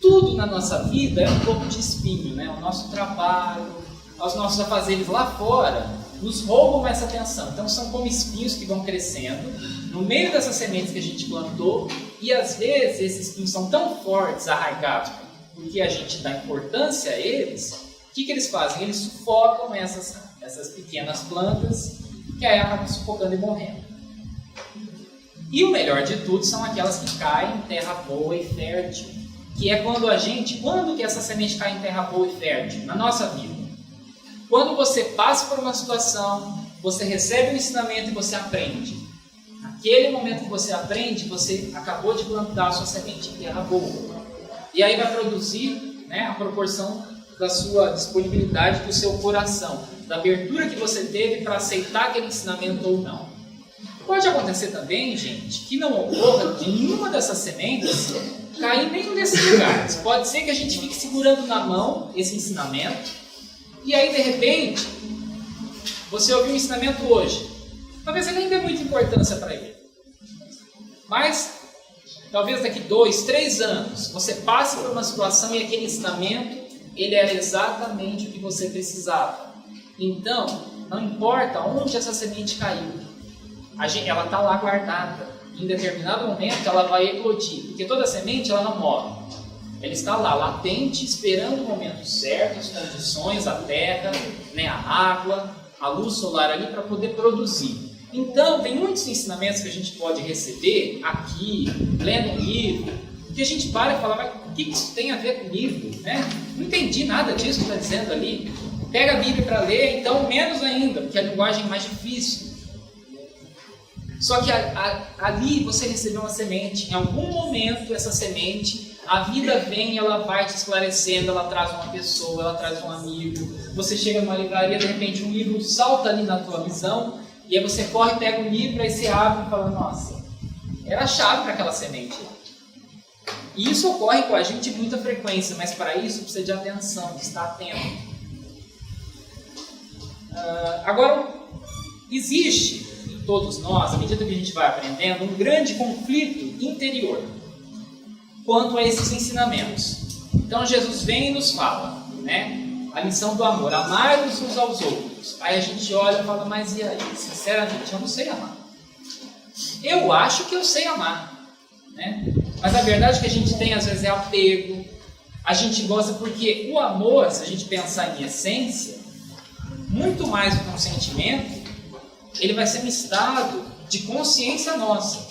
Tudo na nossa vida é um pouco de espinho, né? O nosso trabalho, os nossos afazeres lá fora, nos roubam essa atenção. Então são como espinhos que vão crescendo no meio dessas sementes que a gente plantou, e às vezes esses espinhos são tão fortes, arraigados, porque a gente dá importância a eles. O que eles fazem? Eles sufocam essas pequenas plantas, que aí acabam sufocando e morrendo. E o melhor de tudo são aquelas que caem em terra boa e fértil, que é quando que essa semente cai em terra boa e fértil? Na nossa vida. Quando você passa por uma situação, você recebe um ensinamento e você aprende. Naquele momento que você aprende, você acabou de plantar a sua semente em terra boa. E aí vai produzir, né, a proporção da sua disponibilidade do seu coração, da abertura que você teve para aceitar aquele ensinamento ou não. Pode acontecer também, gente, que não ocorra de nenhuma dessas sementes cair em nenhum desses lugares. Pode ser que a gente fique segurando na mão esse ensinamento, e aí de repente você ouviu um ensinamento hoje. Talvez você nem dê muita importância para ele. Mas talvez daqui 2, 3 anos você passe por uma situação e aquele ensinamento ele era exatamente o que você precisava. Então, não importa onde essa semente caiu, ela está lá guardada. Em determinado momento ela vai eclodir, porque toda semente ela não morre. Ela está lá, latente, esperando o momento certo, as condições, a terra, né, a água, a luz solar ali para poder produzir. Então, tem muitos ensinamentos que a gente pode receber aqui, lendo um livro, que a gente para e fala, mas o que isso tem a ver comigo? Né? Não entendi nada disso que está dizendo ali. Pega a Bíblia para ler, então menos ainda, porque a linguagem é mais difícil. Só que ali você recebeu uma semente, em algum momento essa semente, a vida vem e ela vai te esclarecendo, ela traz uma pessoa, ela traz um amigo, você chega numa livraria, de repente um livro salta ali na tua visão, e aí você corre, pega o livro, aí você abre e fala, nossa, era a chave para aquela semente. E isso ocorre com a gente com muita frequência, mas para isso precisa de atenção, de estar atento. Agora, existe em todos nós, à medida que a gente vai aprendendo, um grande conflito interior quanto a esses ensinamentos. Então Jesus vem e nos fala, né? A lição do amor, amar-nos uns aos outros. Aí a gente olha e fala, mas e aí? Sinceramente, eu não sei amar. Eu acho que eu sei amar, né? Mas a verdade que a gente tem às vezes é apego. A gente gosta porque o amor, se a gente pensar em essência, muito mais do que um sentimento, ele vai ser um estado de consciência nossa.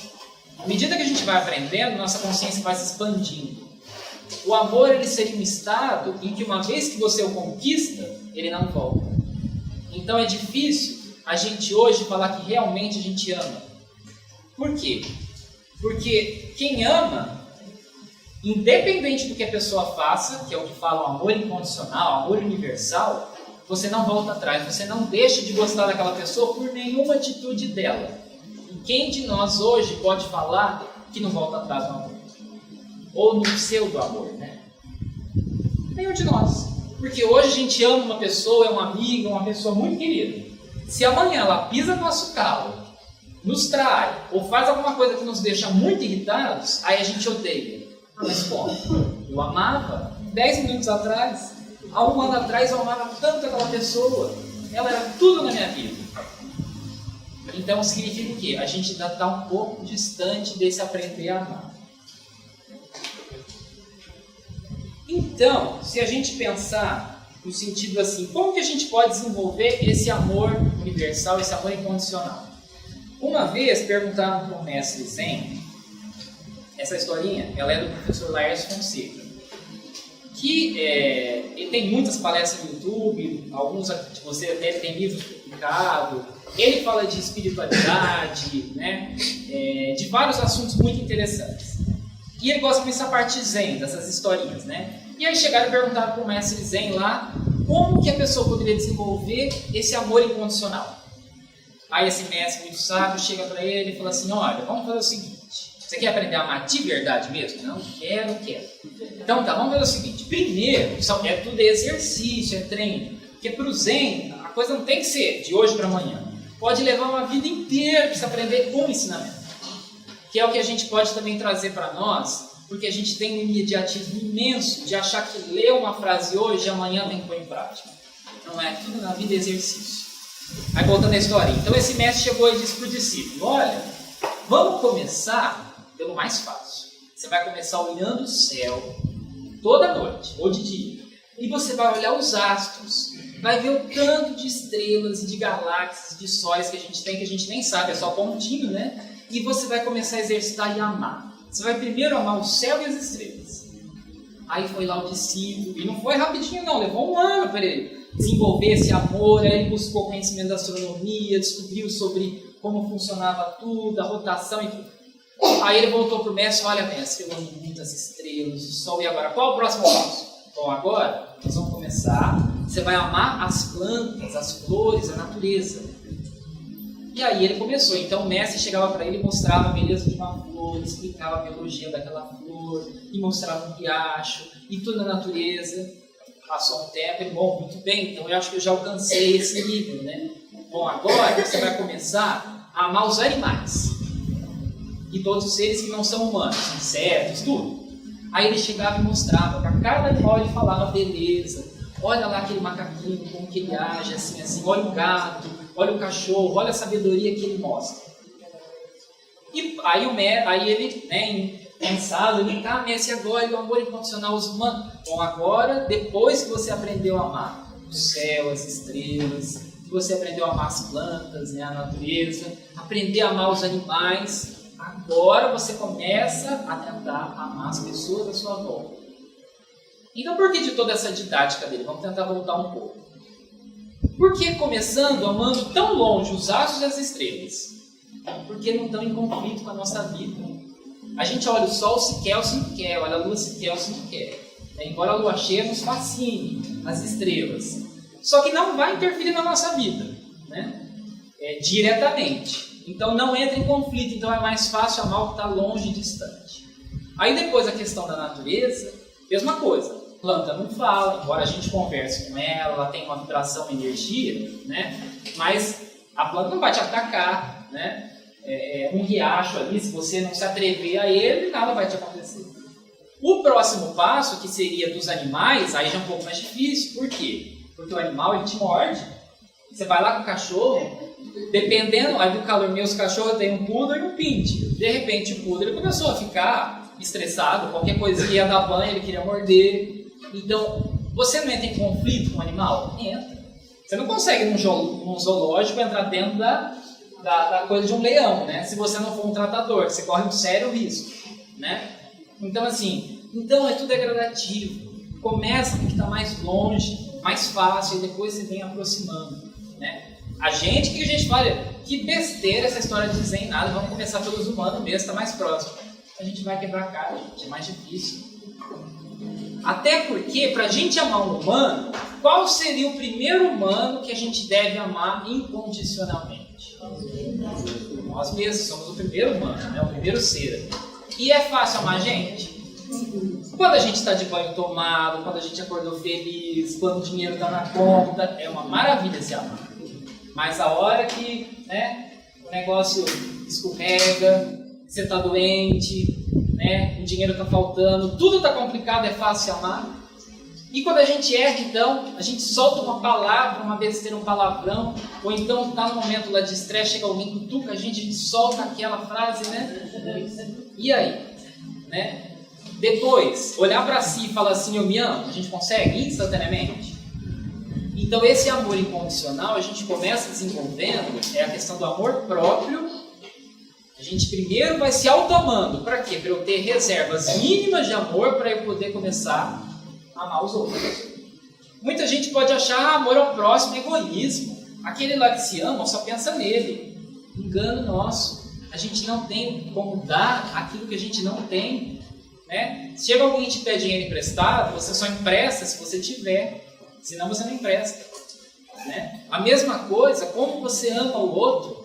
À medida que a gente vai aprendendo, nossa consciência vai se expandindo. O amor, ele seria um estado em que uma vez que você o conquista, ele não volta. Então é difícil a gente hoje falar que realmente a gente ama. Por quê? Porque quem ama, independente do que a pessoa faça, que é o que fala o amor incondicional, amor universal, você não volta atrás, você não deixa de gostar daquela pessoa por nenhuma atitude dela. E quem de nós hoje pode falar que não volta atrás no amor? Ou no pseudo-amor, né? Nenhum de nós. Porque hoje a gente ama uma pessoa, é um amigo, uma pessoa muito querida. Se amanhã ela pisa no nosso calo, nos trai, ou faz alguma coisa que nos deixa muito irritados, aí a gente odeia. Mas como? Eu amava 10 minutos atrás, há 1 ano atrás eu amava tanto aquela pessoa, ela era tudo na minha vida. Então significa o quê? A gente ainda está um pouco distante desse aprender a amar. Então, se a gente pensar no sentido assim, como que a gente pode desenvolver esse amor universal, esse amor incondicional? Uma vez perguntaram para o mestre Zen, essa historinha, ela é do professor Laércio Fonseca, que ele tem muitas palestras no YouTube, alguns de vocês até tem livros publicados, ele fala de espiritualidade, né, de vários assuntos muito interessantes. E ele gosta dessa parte zen, dessas historinhas, né? E aí chegaram e perguntaram para o mestre Zen lá como que a pessoa poderia desenvolver esse amor incondicional. Aí esse mestre muito sábio chega para ele e fala assim, olha, vamos fazer o seguinte, você quer aprender a amar de verdade mesmo? Não, quero. Então tá, vamos fazer o seguinte, primeiro, é tudo exercício, é treino, porque para o Zen, a coisa não tem que ser de hoje para amanhã. Pode levar uma vida inteira para você aprender um ensinamento. Que é o que a gente pode também trazer para nós, porque a gente tem um imediatismo imenso de achar que ler uma frase hoje e amanhã tem que pôr em prática. Não é, tudo na vida é exercício. Aí voltando à história, então esse mestre chegou e disse para o discípulo, olha, vamos começar pelo mais fácil. Você vai começar olhando o céu toda noite, ou de dia, e você vai olhar os astros, vai ver o tanto de estrelas e de galáxias, de sóis que a gente tem, que a gente nem sabe, é só pontinho, né? E você vai começar a exercitar e amar. Você vai primeiro amar o céu e as estrelas. Aí foi lá o discípulo, e não foi rapidinho não, levou um ano para ele desenvolver esse amor. Aí ele buscou conhecimento da astronomia, descobriu sobre como funcionava tudo, a rotação e tudo. Aí ele voltou para o mestre, olha mestre, eu amo muitas estrelas, o sol, e agora? Qual é o próximo passo? Bom, agora nós vamos começar, você vai amar as plantas, as flores, a natureza. E aí ele começou, então o mestre chegava para ele e mostrava a beleza de uma flor, explicava a biologia daquela flor, e mostrava um riacho, e tudo na natureza. Passou um tempo, ele, bom, muito bem, então eu acho que eu já alcancei esse nível, né? Bom, agora você vai começar a amar os animais. E todos os seres que não são humanos, insetos, tudo. Aí ele chegava e mostrava, para cada animal ele falava beleza. Olha lá aquele macaquinho, como que ele age, assim, assim. Olha o gato, olha o cachorro, olha a sabedoria que ele mostra. E aí ele, né, pensado, ele tá, Messi, agora o amor incondicional aos humanos. Bom, agora, depois que você aprendeu a amar o céu, as estrelas, que você aprendeu a amar as plantas, né, a natureza, aprender a amar os animais, agora você começa a tentar amar as pessoas à sua volta. Então, por que de toda essa didática dele? Vamos tentar voltar um pouco. Por que começando amando tão longe os astros e as estrelas? Porque não estão em conflito com a nossa vida. A gente olha o sol se quer ou se não quer, olha a lua se quer ou se não quer. Embora a lua cheia nos fascine, as estrelas. Só que não vai interferir na nossa vida, né? Diretamente. Então não entra em conflito, então é mais fácil amar o que está longe e distante. Aí depois a questão da natureza, mesma coisa. A planta não fala, embora a gente converse com ela, ela tem uma vibração, uma energia, né? Mas a planta não vai te atacar, né? Um riacho ali, se você não se atrever a ele, nada vai te acontecer. O próximo passo, que seria dos animais, aí já é um pouco mais difícil. Por quê? Porque o animal, ele te morde. Você vai lá com o cachorro, dependendo, aí do calor, meus cachorros têm um poodle e um pincher. De repente o poodle ele começou a ficar estressado, qualquer coisa que ia dar banho, ele queria morder. Então, você não entra em conflito com o animal? Entra. Você não consegue num zoológico entrar dentro da coisa de um leão, né? Se você não for um tratador, você corre um sério risco, né? Então, assim, tudo é gradativo. Começa com o que está mais longe, mais fácil, e depois você vem aproximando, né? O que a gente fala? Que besteira essa história de zen, nada, vamos começar pelos humanos mesmo, está mais próximo. A gente vai quebrar a cara, gente, é mais difícil. Até porque, para a gente amar um humano, qual seria o primeiro humano que a gente deve amar incondicionalmente? Nós mesmos somos o primeiro humano, né? O primeiro ser. E é fácil amar a gente? Quando a gente está de banho tomado, quando a gente acordou feliz, quando o dinheiro está na conta, é uma maravilha se amar. Mas a hora que, né, o negócio escorrega, você está doente, né, o dinheiro está faltando, tudo está complicado, é fácil amar. E quando a gente erra, então, a gente solta uma palavra, uma besteira, um palavrão, ou então está no momento lá de estresse, chega alguém, cutuca a gente solta aquela frase, né? E aí? Né? Depois, olhar para si e falar assim, eu me amo, a gente consegue instantaneamente? Então esse amor incondicional, a gente começa desenvolvendo, é a questão do amor próprio. A gente primeiro vai se auto-amando. Para quê? Para eu ter reservas mínimas de amor para eu poder começar a amar os outros. Muita gente pode achar amor ao próximo egoísmo. Aquele lá que se ama só pensa nele. Engano nosso. A gente não tem como dar aquilo que a gente não tem. Né? Se chega alguém e te pede dinheiro emprestado, você só empresta se você tiver. Senão você não empresta. Né? A mesma coisa, como você ama o outro,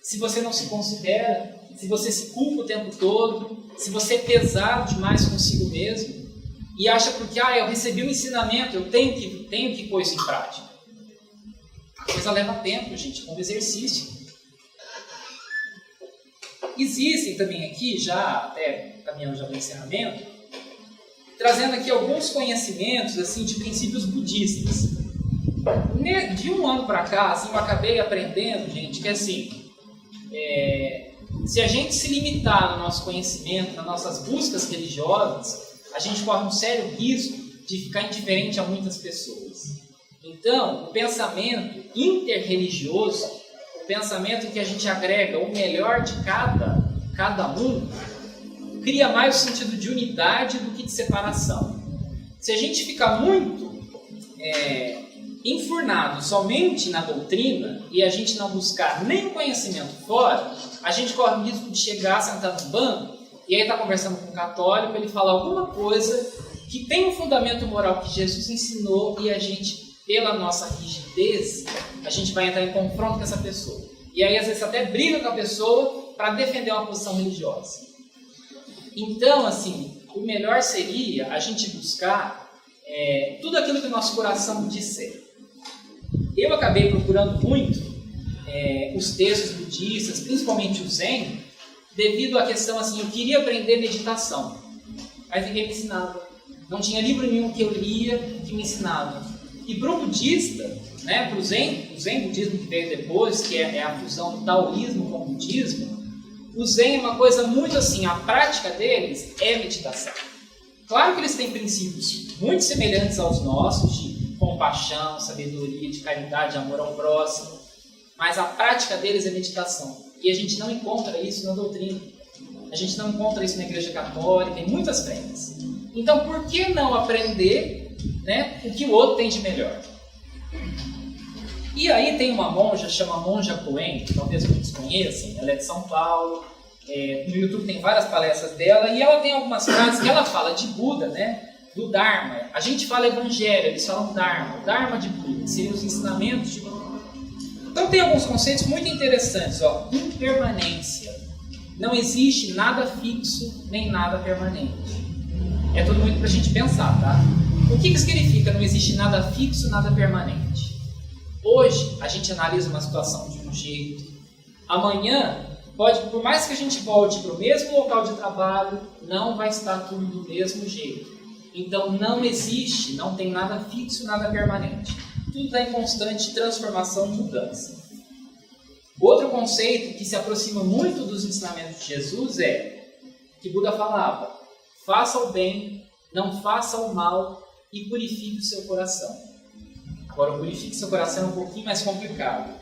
se você não se considera, se você se culpa o tempo todo, se você é pesado demais consigo mesmo, e acha porque eu recebi um ensinamento, eu tenho que pôr isso em prática. A coisa leva tempo, gente, como exercício. Existem também aqui, já até caminhando já para o encerramento, trazendo aqui alguns conhecimentos assim, de princípios budistas. De um ano para cá, assim, eu acabei aprendendo, gente, que assim, se a gente se limitar no nosso conhecimento, nas nossas buscas religiosas, a gente corre um sério risco de ficar indiferente a muitas pessoas. Então, o pensamento interreligioso, o pensamento em que a gente agrega o melhor de cada um, cria mais o sentido de unidade do que de separação. Se a gente ficar muito enfurnado somente na doutrina e a gente não buscar nem conhecimento fora, a gente corre o risco de chegar, sentar no banco e aí está conversando com um católico, ele fala alguma coisa que tem um fundamento moral que Jesus ensinou e a gente, pela nossa rigidez, a gente vai entrar em confronto com essa pessoa. E aí às vezes até briga com a pessoa para defender uma posição religiosa. Então, assim, o melhor seria a gente buscar tudo aquilo que o nosso coração disser. Eu acabei procurando muito os textos budistas, principalmente o Zen, devido à questão assim, eu queria aprender meditação, mas ninguém me ensinava. Não tinha livro nenhum que eu lia que me ensinava. E para o budista, né, para o Zen budismo que veio depois, que é a fusão do taoísmo com o budismo, o Zen é uma coisa muito assim, a prática deles é meditação. Claro que eles têm princípios muito semelhantes aos nossos, de compaixão, sabedoria, de caridade, amor ao próximo, mas a prática deles é meditação. E a gente não encontra isso na doutrina. A gente não encontra isso na Igreja Católica, em muitas frentes. Então, por que não aprender, né, o que o outro tem de melhor? E aí tem uma monja, chama Monja Coen, que talvez muitos conheçam, ela é de São Paulo, no YouTube tem várias palestras dela, e ela tem algumas frases que ela fala de Buda, né, do Dharma. A gente fala Evangelho, eles falam Dharma, o Dharma de Buda, que seriam os ensinamentos de Buda. Então tem alguns conceitos muito interessantes, ó. Impermanência. Não existe nada fixo, nem nada permanente. É tudo muito para a gente pensar, tá? O que significa não existe nada fixo, nada permanente? Hoje, a gente analisa uma situação de um jeito. Amanhã, por mais que a gente volte para o mesmo local de trabalho, não vai estar tudo do mesmo jeito. Então, não existe, não tem nada fixo, nada permanente. Tudo está em constante transformação e mudança. Outro conceito que se aproxima muito dos ensinamentos de Jesus é que Buda falava: faça o bem, não faça o mal e purifique o seu coração. Agora, o purifique seu coração é um pouquinho mais complicado.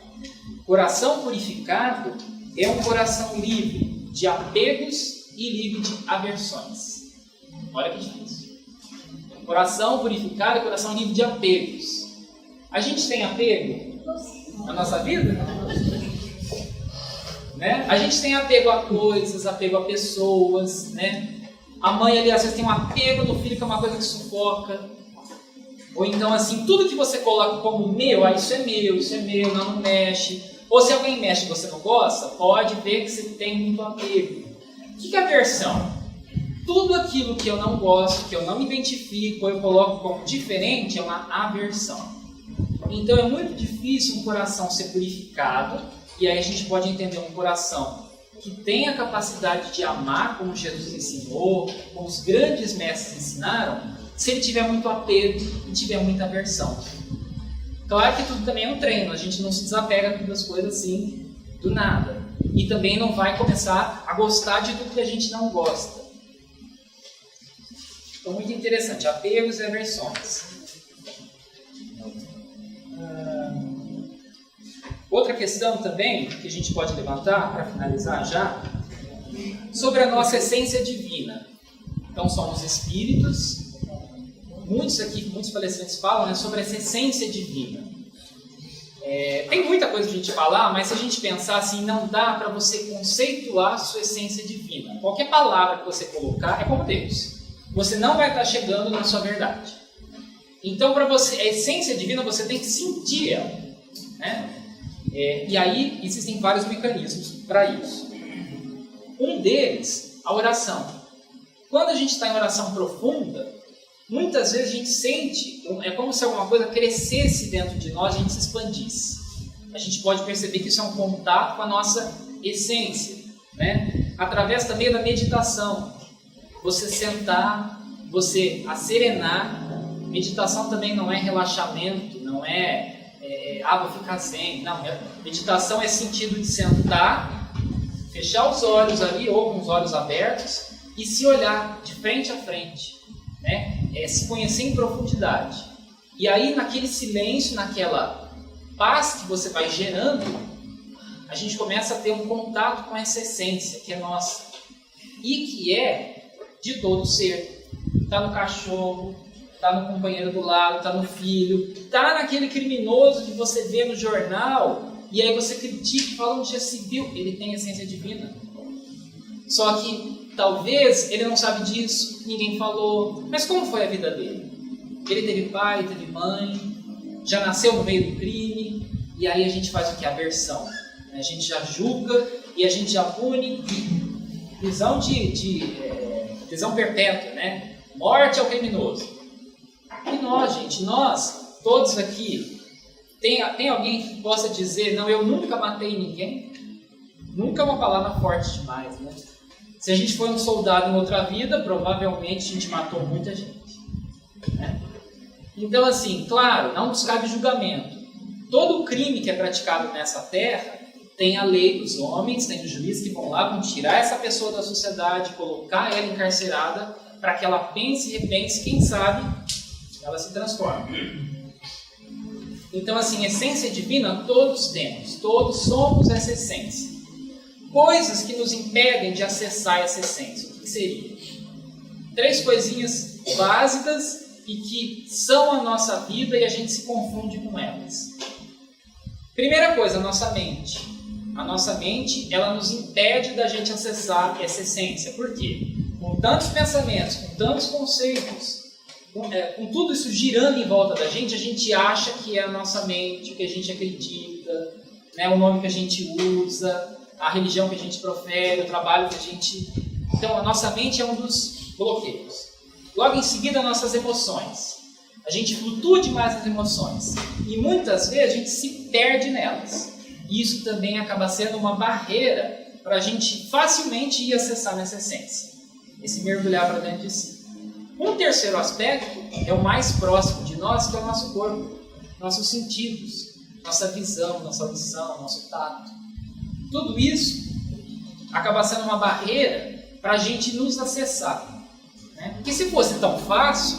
Coração purificado é um coração livre de apegos e livre de aversões. Olha que difícil. Coração purificado é coração livre de apegos. A gente tem apego na nossa vida? Né? A gente tem apego a coisas, apego a pessoas, né? A mãe ali às vezes tem um apego no filho que é uma coisa que sufoca. Ou então assim, tudo que você coloca como meu, isso é meu, não mexe. Ou se alguém mexe e você não gosta, pode ver que você tem muito apego. O que é aversão? Tudo aquilo que eu não gosto, que eu não me identifico, ou eu coloco como diferente, é uma aversão. Então é muito difícil um coração ser purificado, e aí a gente pode entender um coração que tem a capacidade de amar como Jesus ensinou, como os grandes mestres ensinaram, se ele tiver muito apego e tiver muita aversão. Claro que tudo também é um treino, a gente não se desapega das coisas assim do nada. E também não vai começar a gostar de tudo que a gente não gosta. Então, muito interessante, apegos e aversões. Outra questão também que a gente pode levantar, para finalizar já, sobre a nossa essência divina. Então, somos espíritos. Muitos palestrantes falam, né, sobre essa essência divina. Tem muita coisa para a gente falar, mas se a gente pensar assim, não dá para você conceituar a sua essência divina. Qualquer palavra que você colocar é como Deus. Você não vai estar chegando na sua verdade. Então, para você, a essência divina, você tem que sentir ela, né? E aí, existem vários mecanismos para isso. Um deles, a oração. Quando a gente está em oração profunda, muitas vezes a gente sente, é como se alguma coisa crescesse dentro de nós e a gente se expandisse. A gente pode perceber que isso é um contato com a nossa essência, né? Através também da meditação. Você sentar, você acerenar. Meditação também não é relaxamento, não vou ficar zen. Não, meditação é sentido de sentar, fechar os olhos ali ou com os olhos abertos e se olhar de frente a frente, né? Se conhecer em profundidade. E aí, naquele silêncio, naquela paz que você vai gerando, a gente começa a ter um contato com essa essência que é nossa e que é de todo ser. Está no cachorro, está no companheiro do lado, está no filho, está naquele criminoso que você vê no jornal e aí você critica e fala onde já se viu. Ele tem essência divina. Só que talvez ele não sabe disso, ninguém falou. Mas como foi a vida dele? Ele teve pai, teve mãe, já nasceu no meio do crime, e aí a gente faz o que? Aversão. A gente já julga e a gente já pune. Prisão prisão perpétua, né? Morte ao criminoso. E nós, todos aqui, tem alguém que possa dizer, não, eu nunca matei ninguém? Nunca é uma palavra forte demais, né? Se a gente foi um soldado em outra vida, provavelmente a gente matou muita gente, né? Então, assim, claro, não nos cabe julgamento. Todo crime que é praticado nessa terra tem a lei dos homens, tem os juízes que vão lá, vão tirar essa pessoa da sociedade, colocar ela encarcerada para que ela pense e repense, quem sabe ela se transforma. Então, assim, essência divina todos temos, todos somos essa essência. Coisas que nos impedem de acessar essa essência, o que seria? 3 coisinhas básicas e que são a nossa vida e a gente se confunde com elas. Primeira coisa, a nossa mente. A nossa mente, ela nos impede da gente acessar essa essência. Por quê? Com tantos pensamentos, com tantos conceitos, com tudo isso girando em volta da gente, a gente acha que é a nossa mente, o que a gente acredita, né, o nome que a gente usa, a religião que a gente profere, o trabalho que a gente... Então, a nossa mente é um dos bloqueios. Logo em seguida, nossas emoções. A gente flutua demais nas emoções. E muitas vezes a gente se perde nelas. E isso também acaba sendo uma barreira para a gente facilmente ir acessar nessa essência. Esse mergulhar para dentro de si. Um terceiro aspecto é o mais próximo de nós, que é o nosso corpo. Nossos sentidos. Nossa visão, nossa audição, nosso tato. Tudo isso acaba sendo uma barreira para a gente nos acessar. Né? Porque se fosse tão fácil,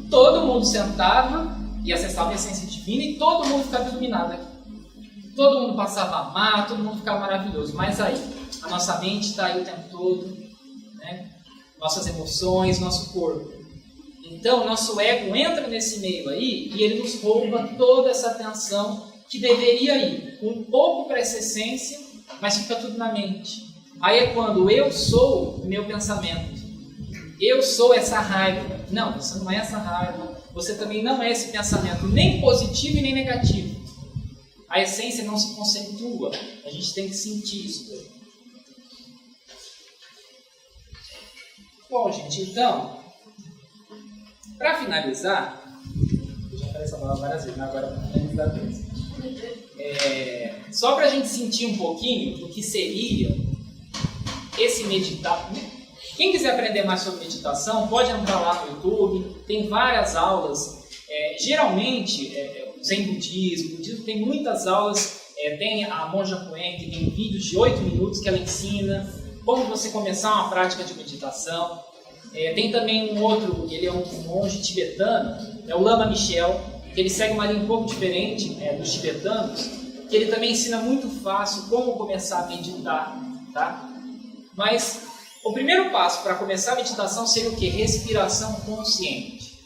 todo mundo sentava e acessava a essência divina e todo mundo ficava iluminado aqui. Todo mundo passava a amar, todo mundo ficava maravilhoso. Mas aí, a nossa mente está aí o tempo todo, né? Nossas emoções, nosso corpo. Então, nosso ego entra nesse meio aí e ele nos rouba toda essa atenção que deveria ir um pouco para essa essência, mas fica tudo na mente. Aí é quando eu sou o meu pensamento. Eu sou essa raiva. Não, você não é essa raiva. Você também não é esse pensamento, nem positivo e nem negativo. A essência não se conceitua. A gente tem que sentir isso daí. Bom, gente, então, para finalizar, eu já falei essa palavra várias vezes, mas agora para finalizar mesmo. Só para a gente sentir um pouquinho do que seria esse meditar. Quem quiser aprender mais sobre meditação, pode entrar lá no YouTube, tem várias aulas. Geralmente, Zen budismo tem muitas aulas. Tem a Monja Coen, que tem vídeos de 8 minutos que ela ensina como você começar uma prática de meditação. Tem também um outro, ele é um monge tibetano, é o Lama Michel, que ele segue uma linha um pouco diferente dos tibetanos, que ele também ensina muito fácil como começar a meditar, tá? Mas o primeiro passo para começar a meditação seria o quê? Respiração consciente.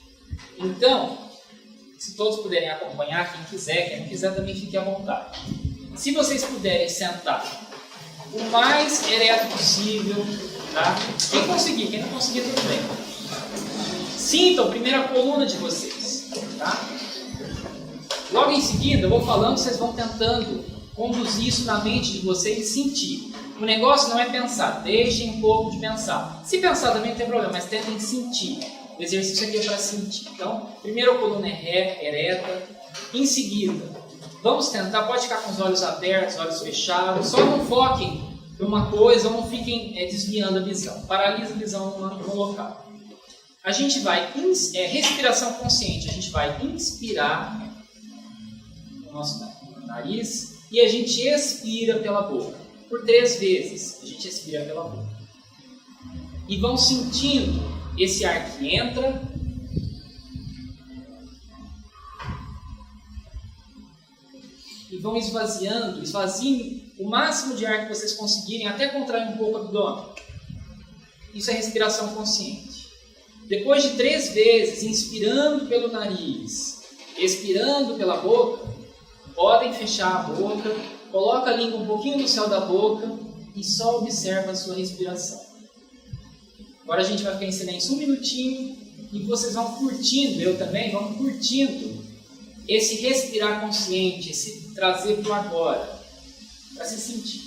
Então, se todos puderem acompanhar, quem não quiser também fique à vontade. Se vocês puderem sentar o mais ereto possível, tá? Quem conseguir, quem não conseguir, tudo bem. Sintam primeiro a coluna de vocês, tá? Logo em seguida, eu vou falando, vocês vão tentando conduzir isso na mente de vocês e sentir. O negócio não é pensar, deixem um pouco de pensar. Se pensar também não tem problema, mas tentem sentir. O exercício aqui é para sentir. Então, primeiro a coluna é ereta, em seguida, Vamos tentar, pode ficar com os olhos abertos, olhos fechados, só não foquem em uma coisa, ou não fiquem desviando a visão. Paralisa a visão no local. A gente vai, respiração consciente, a gente vai inspirar no nosso nariz e a gente expira pela boca. Por 3 vezes, a gente expira pela boca. E vão sentindo esse ar que entra e vão esvaziando, esvaziem o máximo de ar que vocês conseguirem, até contrair um pouco o abdômen. Isso é respiração consciente. Depois de 3 vezes, inspirando pelo nariz, expirando pela boca, podem fechar a boca, coloca a língua um pouquinho no céu da boca e só observa a sua respiração. Agora a gente vai ficar em silêncio 1 minutinho e vocês vão curtindo, eu também, vamos curtindo esse respirar consciente, esse trazer para o agora, para se sentir.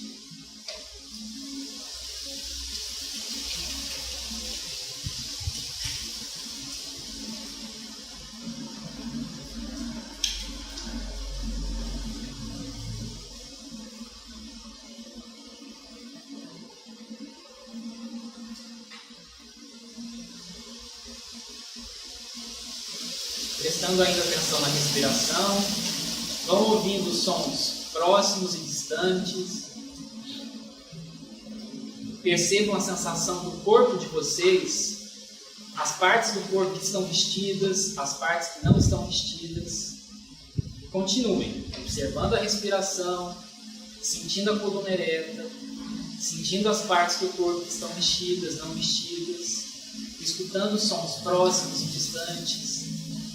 Prestando ainda atenção na respiração, vão ouvindo sons próximos e distantes. Percebam a sensação do corpo de vocês, as partes do corpo que estão vestidas, as partes que não estão vestidas. Continuem observando a respiração, sentindo a coluna ereta, sentindo as partes do corpo que estão vestidas, não vestidas, escutando sons próximos e distantes.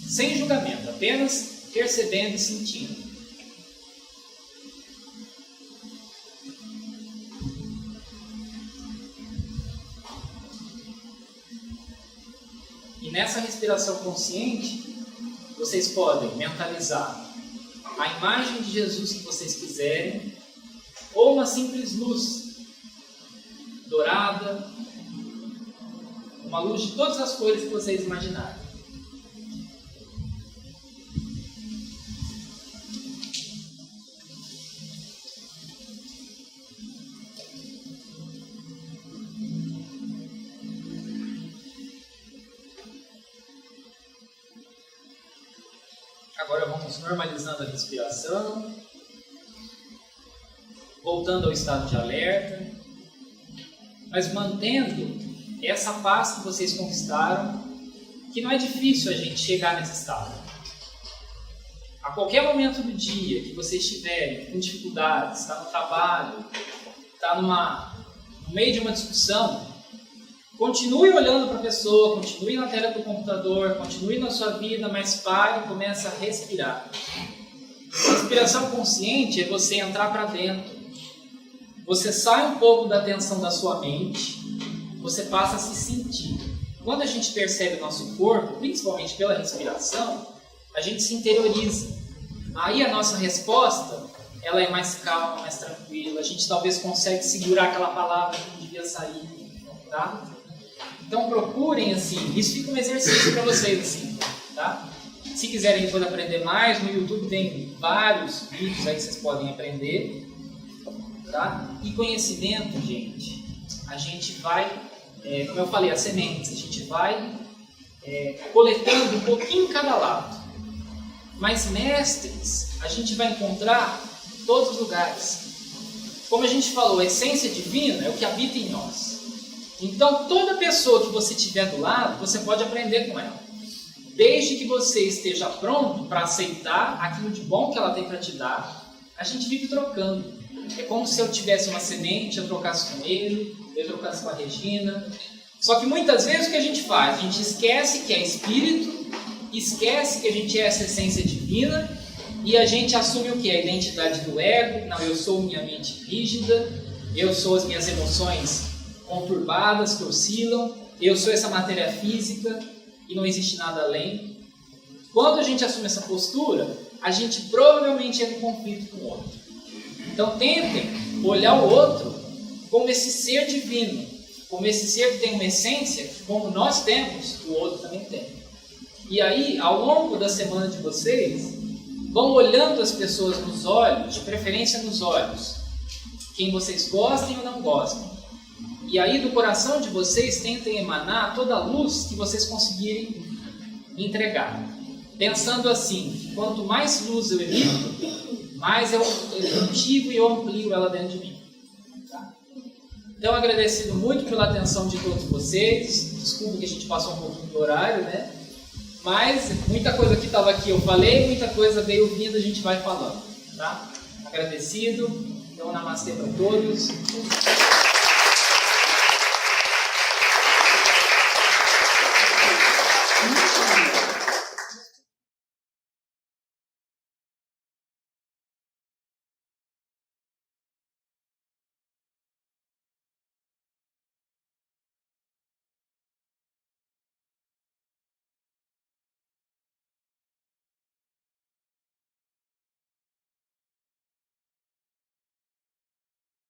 Sem julgamento, apenas percebendo e sentindo. E nessa respiração consciente, vocês podem mentalizar a imagem de Jesus que vocês quiserem, ou uma simples luz dourada, uma luz de todas as cores que vocês imaginarem. Agora vamos normalizando a respiração, voltando ao estado de alerta, mas mantendo essa paz que vocês conquistaram, que não é difícil a gente chegar nesse estado. A qualquer momento do dia que vocês estiverem com dificuldades, está no trabalho, está no meio de uma discussão, continue olhando para a pessoa, continue na tela do computador, continue na sua vida, mas pare e comece a respirar. A respiração consciente é você entrar para dentro. Você sai um pouco da tensão da sua mente, você passa a se sentir. Quando a gente percebe o nosso corpo, principalmente pela respiração, a gente se interioriza. Aí a nossa resposta, ela é mais calma, mais tranquila. A gente talvez consegue segurar aquela palavra que não devia sair, tá? Então procurem assim, isso fica um exercício para vocês assim, tá? Se quiserem depois aprender mais, no YouTube tem vários vídeos aí que vocês podem aprender, tá? E conhecimento, gente, a gente vai, como eu falei, as sementes, a gente vai coletando um pouquinho em cada lado. Mas mestres, a gente vai encontrar em todos os lugares. Como a gente falou, a essência divina é o que habita em nós. Então, toda pessoa que você tiver do lado, você pode aprender com ela. Desde que você esteja pronto para aceitar aquilo de bom que ela tem para te dar, a gente vive trocando. É como se eu tivesse uma semente, eu trocasse com ele, eu trocasse com a Regina. Só que muitas vezes o que a gente faz? A gente esquece que é espírito, esquece que a gente é essa essência divina e a gente assume o que? A identidade do ego. Não, eu sou minha mente rígida, eu sou as minhas emoções conturbadas, que oscilam, eu sou essa matéria física e não existe nada além. Quando a gente assume essa postura, a gente provavelmente entra em conflito com o outro. Então tentem olhar o outro como esse ser divino, como esse ser que tem uma essência, como nós temos, o outro também tem. E aí, ao longo da semana de vocês, vão olhando as pessoas nos olhos, de preferência nos olhos, quem vocês gostem ou não gostem. E aí do coração de vocês tentem emanar toda a luz que vocês conseguirem entregar. Pensando assim, quanto mais luz eu emito, mais eu cultivo e eu amplio ela dentro de mim. Tá? Então, agradecido muito pela atenção de todos vocês. Desculpa que a gente passou um pouquinho do horário, né? Mas muita coisa que estava aqui eu falei, muita coisa veio vindo, a gente vai falando. Tá? Agradecido. Então, namastê para todos.